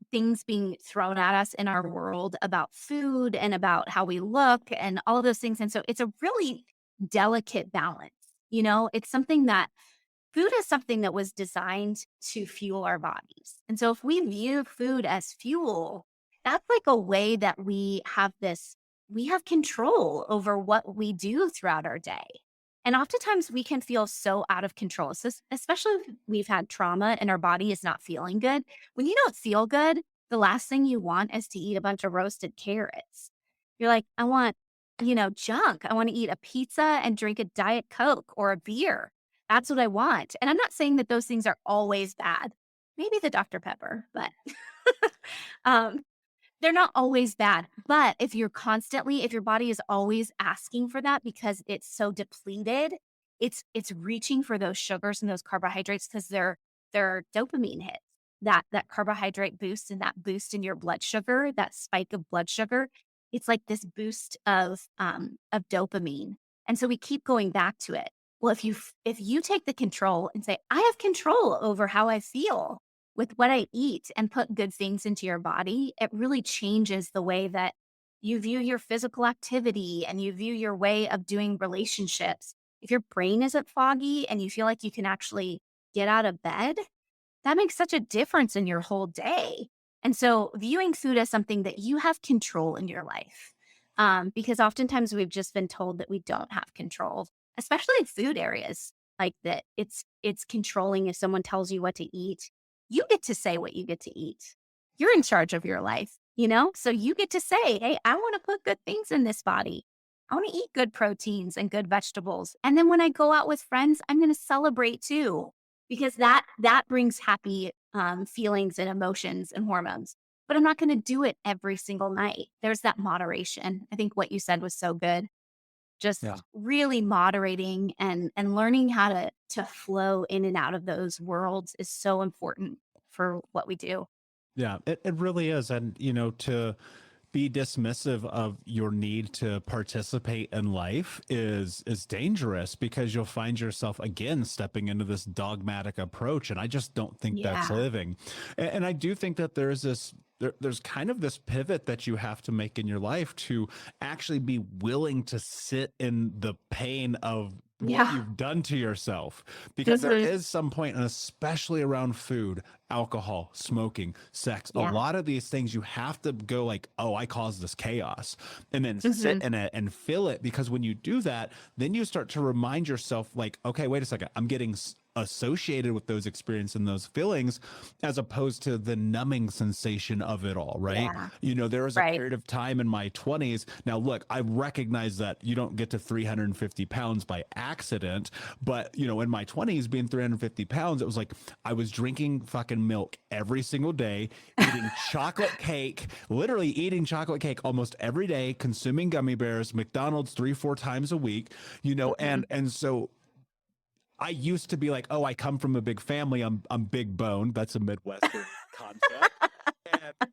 things being thrown at us in our world about food and about how we look and all of those things. And so it's a really delicate balance. It's something that food is something that was designed to fuel our bodies. And so if we view food as fuel, that's like a way that we have control over what we do throughout our day. And oftentimes we can feel so out of control. So especially if we've had trauma and our body is not feeling good. When you don't feel good, the last thing you want is to eat a bunch of roasted carrots. You're like, I want, junk. I want to eat a pizza and drink a Diet Coke or a beer. That's what I want. And I'm not saying that those things are always bad. Maybe the Dr. Pepper, but um, they're not always bad. But if if your body is always asking for that because it's so depleted, it's reaching for those sugars and those carbohydrates, because they're dopamine hits. That carbohydrate boost and that boost in your blood sugar, that spike of blood sugar, it's like this boost of dopamine. And so we keep going back to it. Well, if you take the control and say, I have control over how I feel with what I eat, and put good things into your body, it really changes the way that you view your physical activity and you view your way of doing relationships. If your brain isn't foggy and you feel like you can actually get out of bed, that makes such a difference in your whole day. And so viewing food as something that you have control in your life, because oftentimes we've just been told that we don't have control, especially in food areas, like that it's controlling. If someone tells you what to eat, you get to say what you get to eat. you're in charge of your life, So you get to say, hey, I want to put good things in this body. I want to eat good proteins and good vegetables. And then when I go out with friends, I'm going to celebrate too, because that brings happy feelings and emotions and hormones. But I'm not going to do it every single night. There's that moderation. I think what you said was so good. Yeah. Just really moderating and learning how to flow in and out of those worlds is so important for what we do. Yeah, it really is. And, to be dismissive of your need to participate in life is dangerous, because you'll find yourself again stepping into this dogmatic approach. And I just don't think that's Yeah. living. And I do think that there's kind of this pivot that you have to make in your life to actually be willing to sit in the pain of what Yeah. you've done to yourself, because there Mhm. is some point, and especially around food, alcohol, smoking, sex, a Yeah. lot of these things, you have to go like, oh, I caused this chaos, and then sit Mhm. in it and feel it. Because when you do that, then you start to remind yourself like, okay, wait a second, I'm getting associated with those experiences and those feelings, as opposed to the numbing sensation of it all, right? Yeah. There was a Right. period of time in my 20s. Now, look, I recognize that you don't get to 350 pounds by accident, but, in my 20s, being 350 pounds, it was like I was drinking fucking milk every single day, eating chocolate cake, literally eating chocolate cake almost every day, consuming gummy bears, McDonald's 3-4 times a week, Mhm. and so I used to be like, oh, I come from a big family. I'm big boned. That's a Midwestern concept.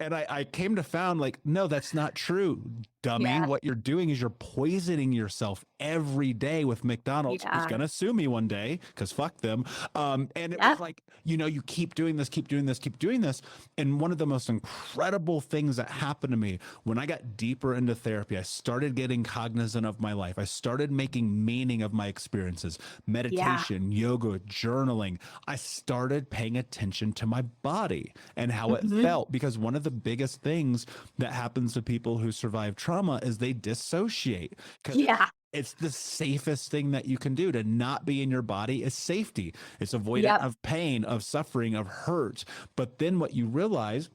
And I came to found like, no, that's not true, dummy. Yeah. What you're doing is you're poisoning yourself every day with McDonald's, who's Yeah. gonna sue me one day, because fuck them. And it was Yep. like, you keep doing this, keep doing this, keep doing this. And one of the most incredible things that happened to me when I got deeper into therapy, I started getting cognizant of my life. I started making meaning of my experiences, Yeah. meditation, yoga, journaling. I started paying attention to my body and how it Mhm. felt, because one of the biggest things that happens to people who survive trauma is they dissociate, because Yeah. it's the safest thing that you can do. To not be in your body is safety. It's avoidant Yep. of pain, of suffering, of hurt. But then what you realize,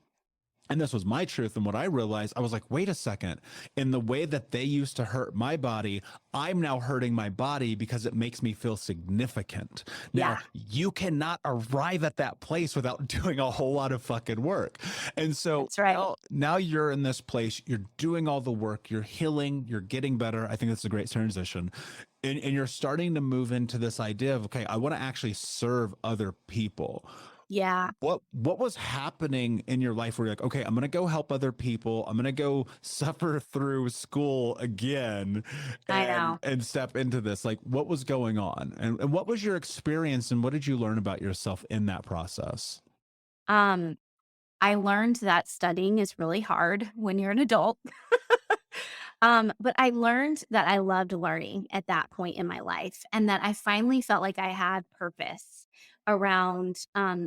and this was my truth, and what I realized, I was like, wait a second. In the way that they used to hurt my body, I'm now hurting my body because it makes me feel significant. Now, Yeah. you cannot arrive at that place without doing a whole lot of fucking work. And so That's right. now you're in this place, you're doing all the work, you're healing, you're getting better. I think that's a great transition. And you're starting to move into this idea of, okay, I want to actually serve other people. Yeah. What was happening in your life where you're like, okay, I'm gonna go help other people, I'm gonna go suffer through school again, I and know. step into this? Like, what was going on, and what was your experience, and what did you learn about yourself in that process? Um, I learned that studying is really hard when you're an adult. But I learned that I loved learning at that point in my life, and that I finally felt like I had purpose around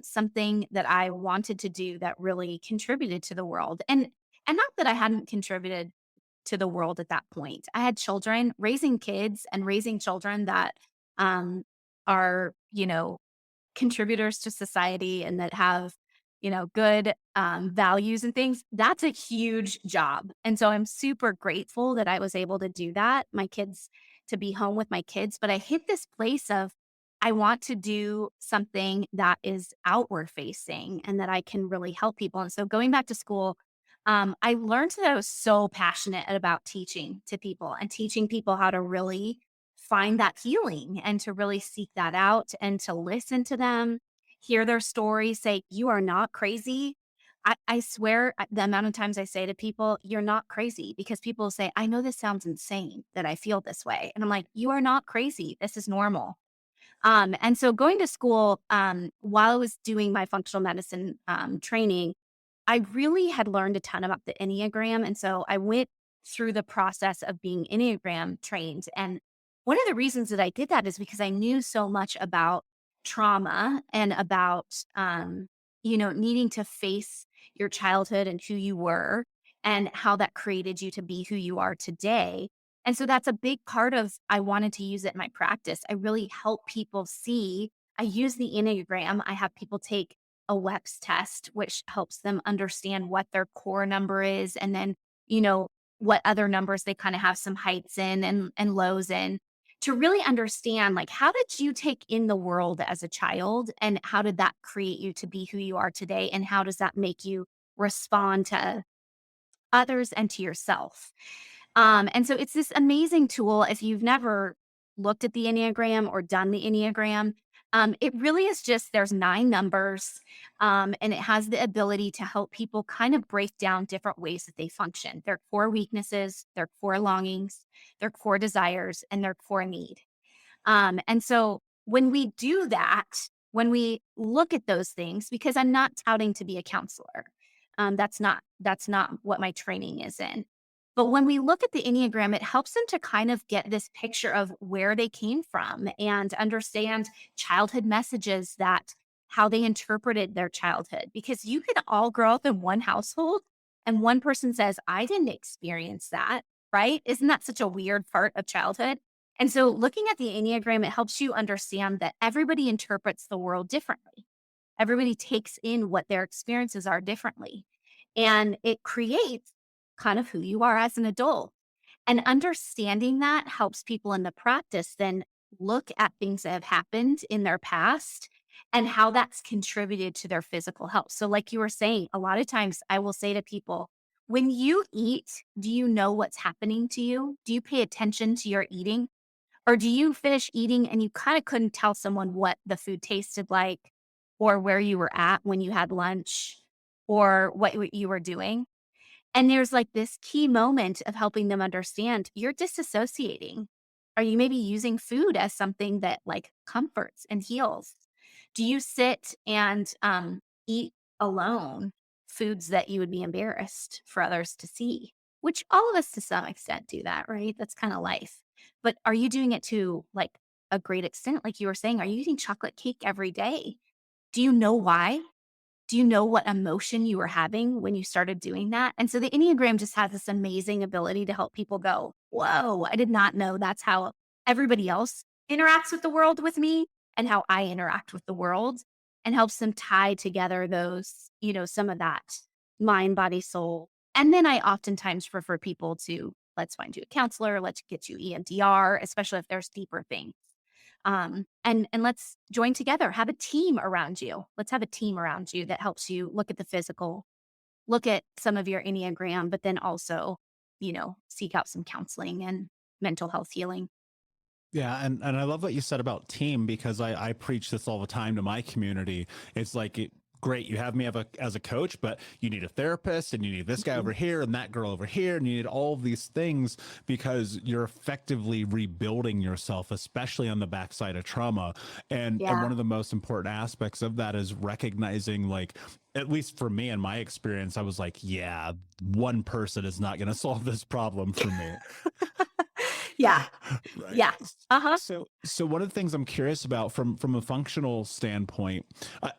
something that I wanted to do that really contributed to the world. And not that I hadn't contributed to the world at that point. I had children, raising kids and raising children that um, are, contributors to society and that have, good values and things. That's a huge job. And so I'm super grateful that I was able to do that. My kids, to be home with my kids. But I hit this place of, I want to do something that is outward facing and that I can really help people. And so going back to school, I learned that I was so passionate about teaching to people and teaching people how to really find that healing and to really seek that out and to listen to them, hear their stories, say, you are not crazy. I swear the amount of times I say to people, you're not crazy, because people say, I know this sounds insane that I feel this way. And I'm like, you are not crazy. This is normal. And so going to school, while I was doing my functional medicine training, I really had learned a ton about the Enneagram. And so I went through the process of being Enneagram trained. And one of the reasons that I did that is because I knew so much about trauma and about, needing to face your childhood and who you were and how that created you to be who you are today. And so that's a big part of, I wanted to use it in my practice. I really help people see. I use the Enneagram. I have people take a WEPS test, which helps them understand what their core number is. And then, you know, what other numbers they kind of have some heights in and lows in, to really understand, like, how did you take in the world as a child, and how did that create you to be who you are today? And how does that make you respond to others and to yourself? And so it's this amazing tool. If you've never looked at the Enneagram or done the Enneagram, it really is just, there's 9 numbers, and it has the ability to help people kind of break down different ways that they function: their core weaknesses, their core longings, their core desires, and their core need. And so when we do that, when we look at those things, because I'm not touting to be a counselor, that's not what my training is in. But when we look at the Enneagram, it helps them to kind of get this picture of where they came from and understand childhood messages, that how they interpreted their childhood. Because you could all grow up in one household and one person says, I didn't experience that, right? Isn't that such a weird part of childhood? And so looking at the Enneagram, it helps you understand that everybody interprets the world differently. Everybody takes in what their experiences are differently. And it creates kind of who you are as an adult. And understanding that helps people in the practice then look at things that have happened in their past and how that's contributed to their physical health. So, like you were saying, a lot of times I will say to people, when you eat, do you know what's happening to you? Do you pay attention to your eating? Or do you finish eating and you kind of couldn't tell someone what the food tasted like, or where you were at when you had lunch, or what you were doing? And there's like this key moment of helping them understand, you're disassociating. Are you maybe using food as something that like comforts and heals? Do you sit and eat alone foods that you would be embarrassed for others to see? Which all of us to some extent do that, right? That's kind of life. But are you doing it to like a great extent? Like you were saying, are you eating chocolate cake every day? Do you know why? Do you know what emotion you were having when you started doing that? And so the Enneagram just has this amazing ability to help people go, whoa, I did not know that's how everybody else interacts with the world with me and how I interact with the world, and helps them tie together those, some of that mind, body, soul. And then I oftentimes refer people to, let's find you a counselor, let's get you EMDR, especially if there's deeper things. And let's join together, have a team around you. Let's have a team around you that helps you look at the physical, look at some of your Enneagram, but then also, seek out some counseling and mental health healing. Yeah, and I love what you said about team, because I preach this all the time to my community. It's like, great, you have me as a coach, but you need a therapist, and you need this guy over here and that girl over here, and you need all of these things, because you're effectively rebuilding yourself, especially on the backside of trauma. And Yeah. one of the most important aspects of that is recognizing, like, at least for me in my experience, I was like, yeah, one person is not going to solve this problem for me. Yeah. Right. Yeah. Uh-huh. So one of the things I'm curious about from a functional standpoint,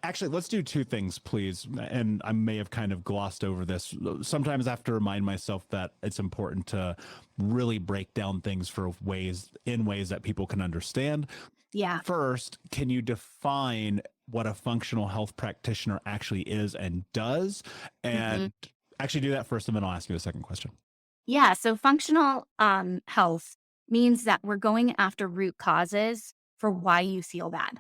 actually, let's do two things, please. And I may have kind of glossed over this. Sometimes I have to remind myself that it's important to really break down things in ways that people can understand. Yeah. First, can you define what a functional health practitioner actually is and does? And actually do that first, and then I'll ask you a second question. Yeah. So functional health means that we're going after root causes for why you feel bad.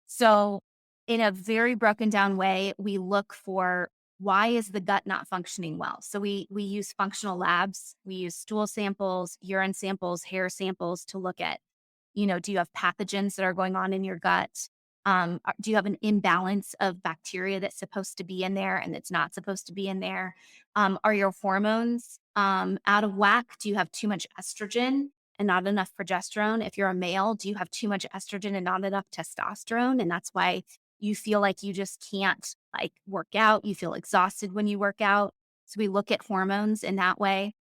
So in a very broken down way, we look for, why is the gut not functioning well? So we use functional labs. We use stool samples, urine samples, hair samples to look at, do you have pathogens that are going on in your gut? Do you have an imbalance of bacteria that's supposed to be in there and that's not supposed to be in there? Are your hormones out of whack? Do you have too much estrogen and not enough progesterone? If you're a male, do you have too much estrogen and not enough testosterone? And that's why you feel like you just can't like work out. You feel exhausted when you work out. So we look at hormones in that way.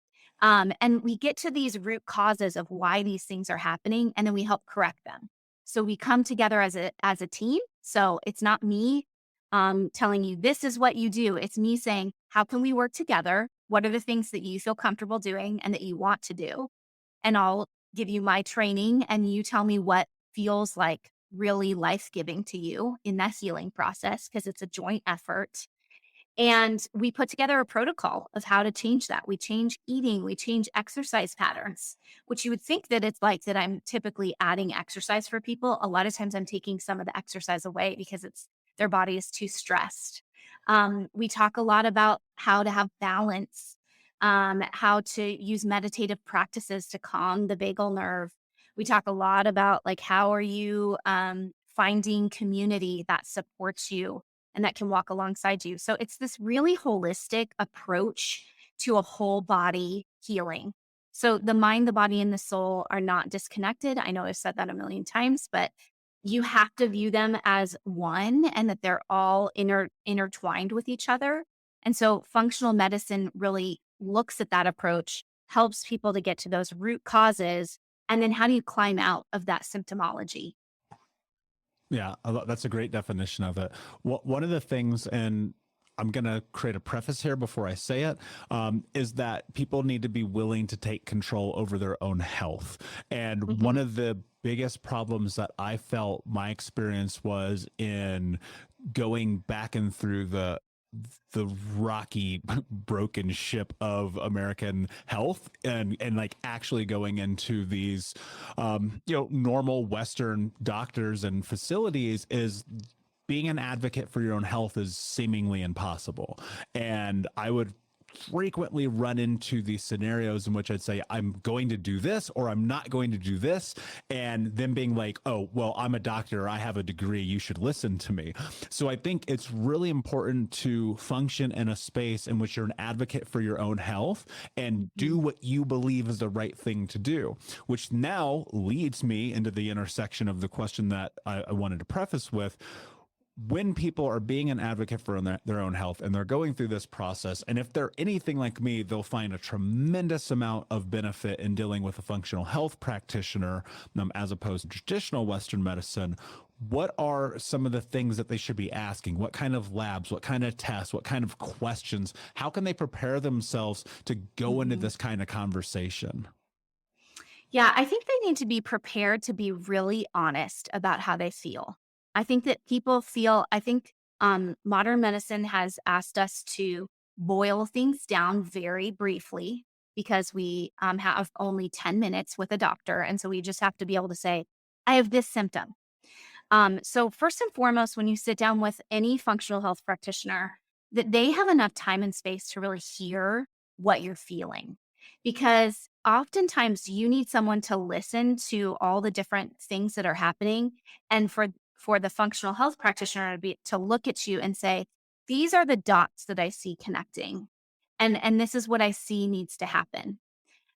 And we get to these root causes of why these things are happening, and then we help correct them. So we come together as a team. So it's not me telling you this is what you do. It's me saying, how can we work together? What are the things that you feel comfortable doing and that you want to do? And I'll give you my training, and you tell me what feels like really life-giving to you in that healing process because it's a joint effort. And we put together a protocol of how to change that. We change eating, we change exercise patterns, which you would think that it's like that I'm typically adding exercise for people. A lot of times I'm taking some of the exercise away because it's their body is too stressed. We talk a lot about how to have balance, how to use meditative practices to calm the vagal nerve. We talk a lot about like how are you finding community that supports you and that can walk alongside you. So it's this really holistic approach to a whole body healing. So the mind, the body, and the soul are not disconnected. I know I've said that a million times, but you have to view them as one and that they're all intertwined with each other. And so functional medicine really looks at that approach, helps people to get to those root causes. And then how do you climb out of that symptomology? Yeah, that's a great definition of it. One of the things, and I'm going to create a preface here before I say it, is that people need to be willing to take control over their own health. And one of the biggest problems that I felt my experience was in going back and through the rocky broken ship of American health and like actually going into these normal Western doctors and facilities is being an advocate for your own health is seemingly impossible. And I would frequently run into these scenarios in which I'd say, I'm going to do this or I'm not going to do this. And them being like, oh, well, I'm a doctor, I have a degree, you should listen to me. So I think it's really important to function in a space in which you're an advocate for your own health and do what you believe is the right thing to do, which now leads me into the intersection of the question that I wanted to preface with. When people are being an advocate for their own health and they're going through this process, and if they're anything like me, they'll find a tremendous amount of benefit in dealing with a functional health practitioner as opposed to traditional Western medicine. What are some of the things that they should be asking? What kind of labs, what kind of tests, what kind of questions? How can they prepare themselves to go into this kind of conversation? Yeah, I think they need to be prepared to be really honest about how they feel. I think that people feel, I think modern medicine has asked us to boil things down very briefly because we have only 10 minutes with a doctor. And so we just have to be able to say, I have this symptom. So first and foremost, when you sit down with any functional health practitioner, that they have enough time and space to really hear what you're feeling. Because oftentimes you need someone to listen to all the different things that are happening. And for the functional health practitioner to look at you and say, these are the dots that I see connecting. And this is what I see needs to happen.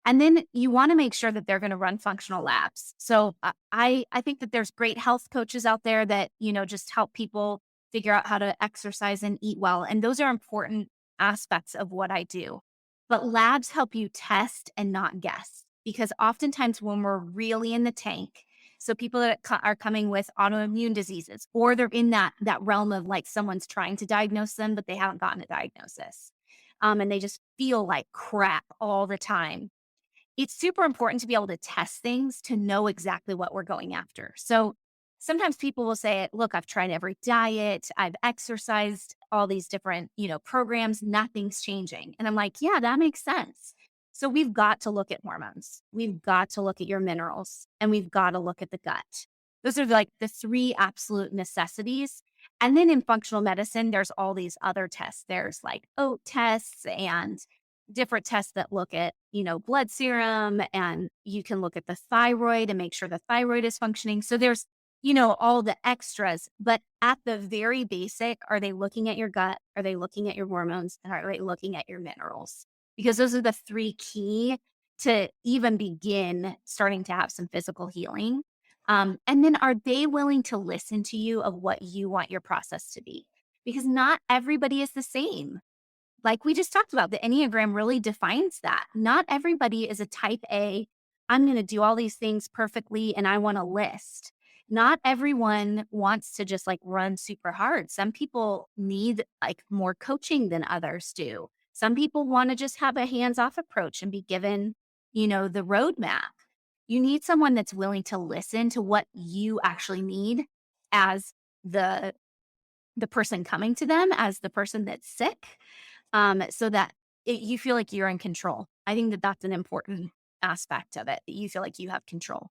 And then you want to make sure that they're going to run functional labs. So I think that there's great health coaches out there that, just help people figure out how to exercise and eat well. And those are important aspects of what I do. But labs help you test and not guess because oftentimes when we're really in the tank, so people that are coming with autoimmune diseases, or they're in that realm of like someone's trying to diagnose them, but they haven't gotten a diagnosis. And they just feel like crap all the time. It's super important to be able to test things to know exactly what we're going after. So sometimes people will say, look, I've tried every diet, I've exercised all these different, programs, nothing's changing. And I'm like, yeah, that makes sense. So we've got to look at hormones. We've got to look at your minerals and we've got to look at the gut. Those are like the three absolute necessities. And then in functional medicine, there's all these other tests. There's like oat tests and different tests that look at, blood serum, and you can look at the thyroid and make sure the thyroid is functioning. So there's, all the extras, but at the very basic, are they looking at your gut? Are they looking at your hormones? And are they looking at your minerals? Because those are the three key to even begin starting to have some physical healing. And then are they willing to listen to you of what you want your process to be? Because not everybody is the same. Like we just talked about, the Enneagram really defines that. Not everybody is a type A. I'm going to do all these things perfectly and I want a list. Not everyone wants to just like run super hard. Some people need like more coaching than others do. Some people want to just have a hands off approach and be given, the roadmap. You need someone that's willing to listen to what you actually need as the person coming to them, as the person that's sick, so that you feel like you're in control. I think that that's an important aspect of it, that you feel like you have control.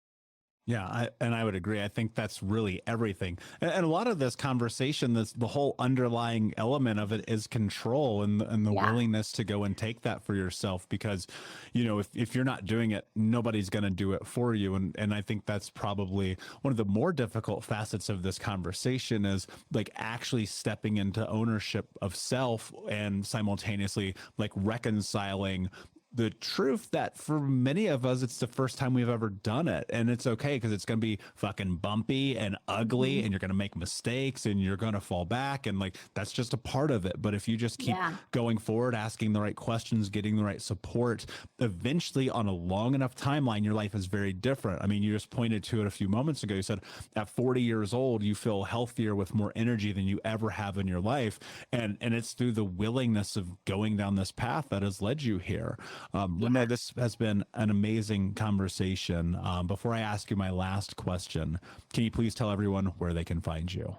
Yeah, I would agree. I think that's really everything. And a lot of this conversation, the whole underlying element of it is control and the Yeah. willingness to go and take that for yourself. Because, if you're not doing it, nobody's going to do it for you. And I think that's probably one of the more difficult facets of this conversation is like actually stepping into ownership of self and simultaneously like reconciling the truth that for many of us, it's the first time we've ever done it. And it's okay because it's going to be fucking bumpy and ugly and you're going to make mistakes and you're going to fall back. And like, that's just a part of it. But if you just keep going forward, asking the right questions, getting the right support, eventually on a long enough timeline, your life is very different. I mean, you just pointed to it a few moments ago. You said at 40 years old, you feel healthier with more energy than you ever have in your life. And it's through the willingness of going down this path that has led you here. Renee, this has been an amazing conversation. Before I ask you my last question, can you please tell everyone where they can find you?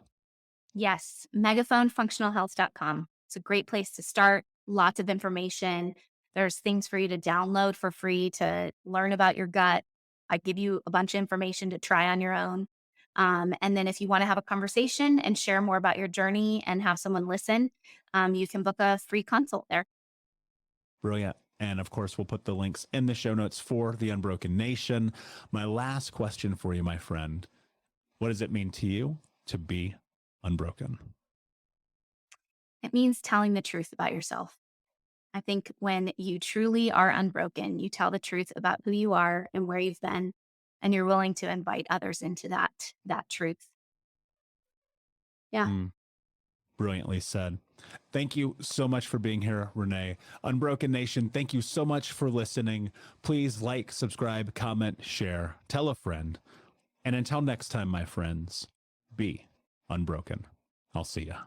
Yes, megaphonefunctionalhealth.com. It's a great place to start. Lots of information. There's things for you to download for free to learn about your gut. I give you a bunch of information to try on your own. And then if you want to have a conversation and share more about your journey and have someone listen, you can book a free consult there. Brilliant. And of course, we'll put the links in the show notes for the Unbroken Nation. My last question for you, my friend, what does it mean to you to be unbroken? It means telling the truth about yourself. I think when you truly are unbroken, you tell the truth about who you are and where you've been, and you're willing to invite others into that truth. Yeah. Brilliantly said. Thank you so much for being here, Renee. Unbroken Nation, thank you so much for listening. Please like, subscribe, comment, share, tell a friend. And until next time, my friends, be unbroken. I'll see ya.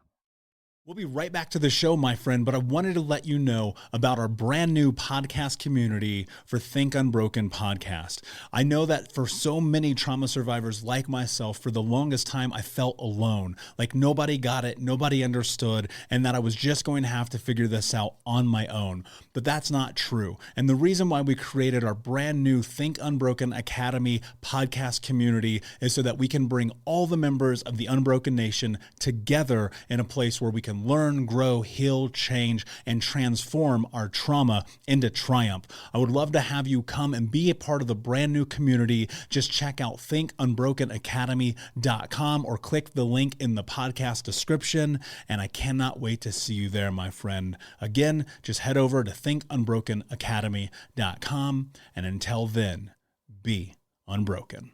We'll be right back to the show, my friend, but I wanted to let you know about our brand new podcast community for Think Unbroken podcast. I know that for so many trauma survivors like myself, for the longest time, I felt alone, like nobody got it, nobody understood, and that I was just going to have to figure this out on my own. But that's not true. And the reason why we created our brand new Think Unbroken Academy podcast community is so that we can bring all the members of the Unbroken Nation together in a place where we can learn, grow, heal, change, and transform our trauma into triumph. I would love to have you come and be a part of the brand new community. Just check out thinkunbrokenacademy.com or click the link in the podcast description. And I cannot wait to see you there, my friend. Again, just head over to thinkunbrokenacademy.com. And until then, be unbroken.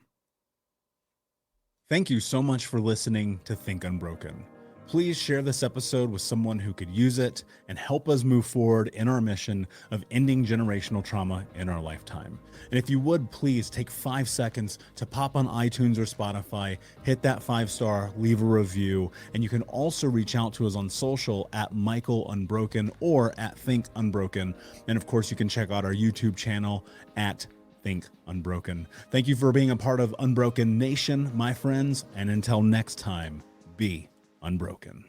Thank you so much for listening to Think Unbroken. Please share this episode with someone who could use it and help us move forward in our mission of ending generational trauma in our lifetime. And if you would, please take 5 seconds to pop on iTunes or Spotify, hit that 5-star, leave a review, and you can also reach out to us on social at Michael Unbroken or at Think Unbroken. And of course, you can check out our YouTube channel at Think Unbroken. Thank you for being a part of Unbroken Nation, my friends, and until next time, be unbroken.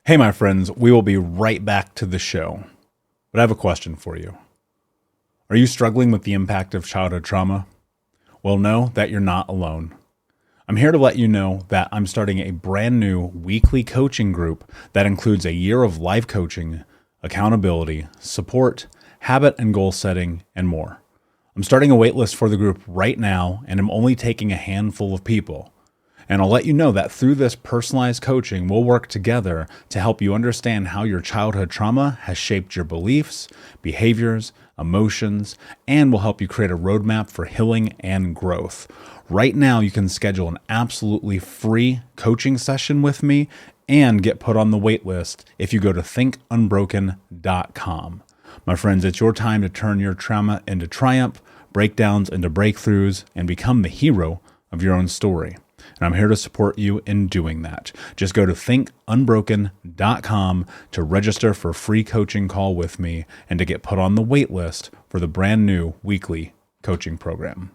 Hey, my friends, we will be right back to the show. But I have a question for you. Are you struggling with the impact of childhood trauma? Well, know that you're not alone. I'm here to let you know that I'm starting a brand new weekly coaching group that includes a year of live coaching, accountability, support, habit and goal setting, and more. I'm starting a waitlist for the group right now, and I'm only taking a handful of people. And I'll let you know that through this personalized coaching, we'll work together to help you understand how your childhood trauma has shaped your beliefs, behaviors, emotions, and will help you create a roadmap for healing and growth. Right now, you can schedule an absolutely free coaching session with me and get put on the wait list if you go to thinkunbroken.com. My friends, it's your time to turn your trauma into triumph, breakdowns into breakthroughs, and become the hero of your own story. And I'm here to support you in doing that. Just go to thinkunbroken.com to register for a free coaching call with me and to get put on the wait list for the brand new weekly coaching program.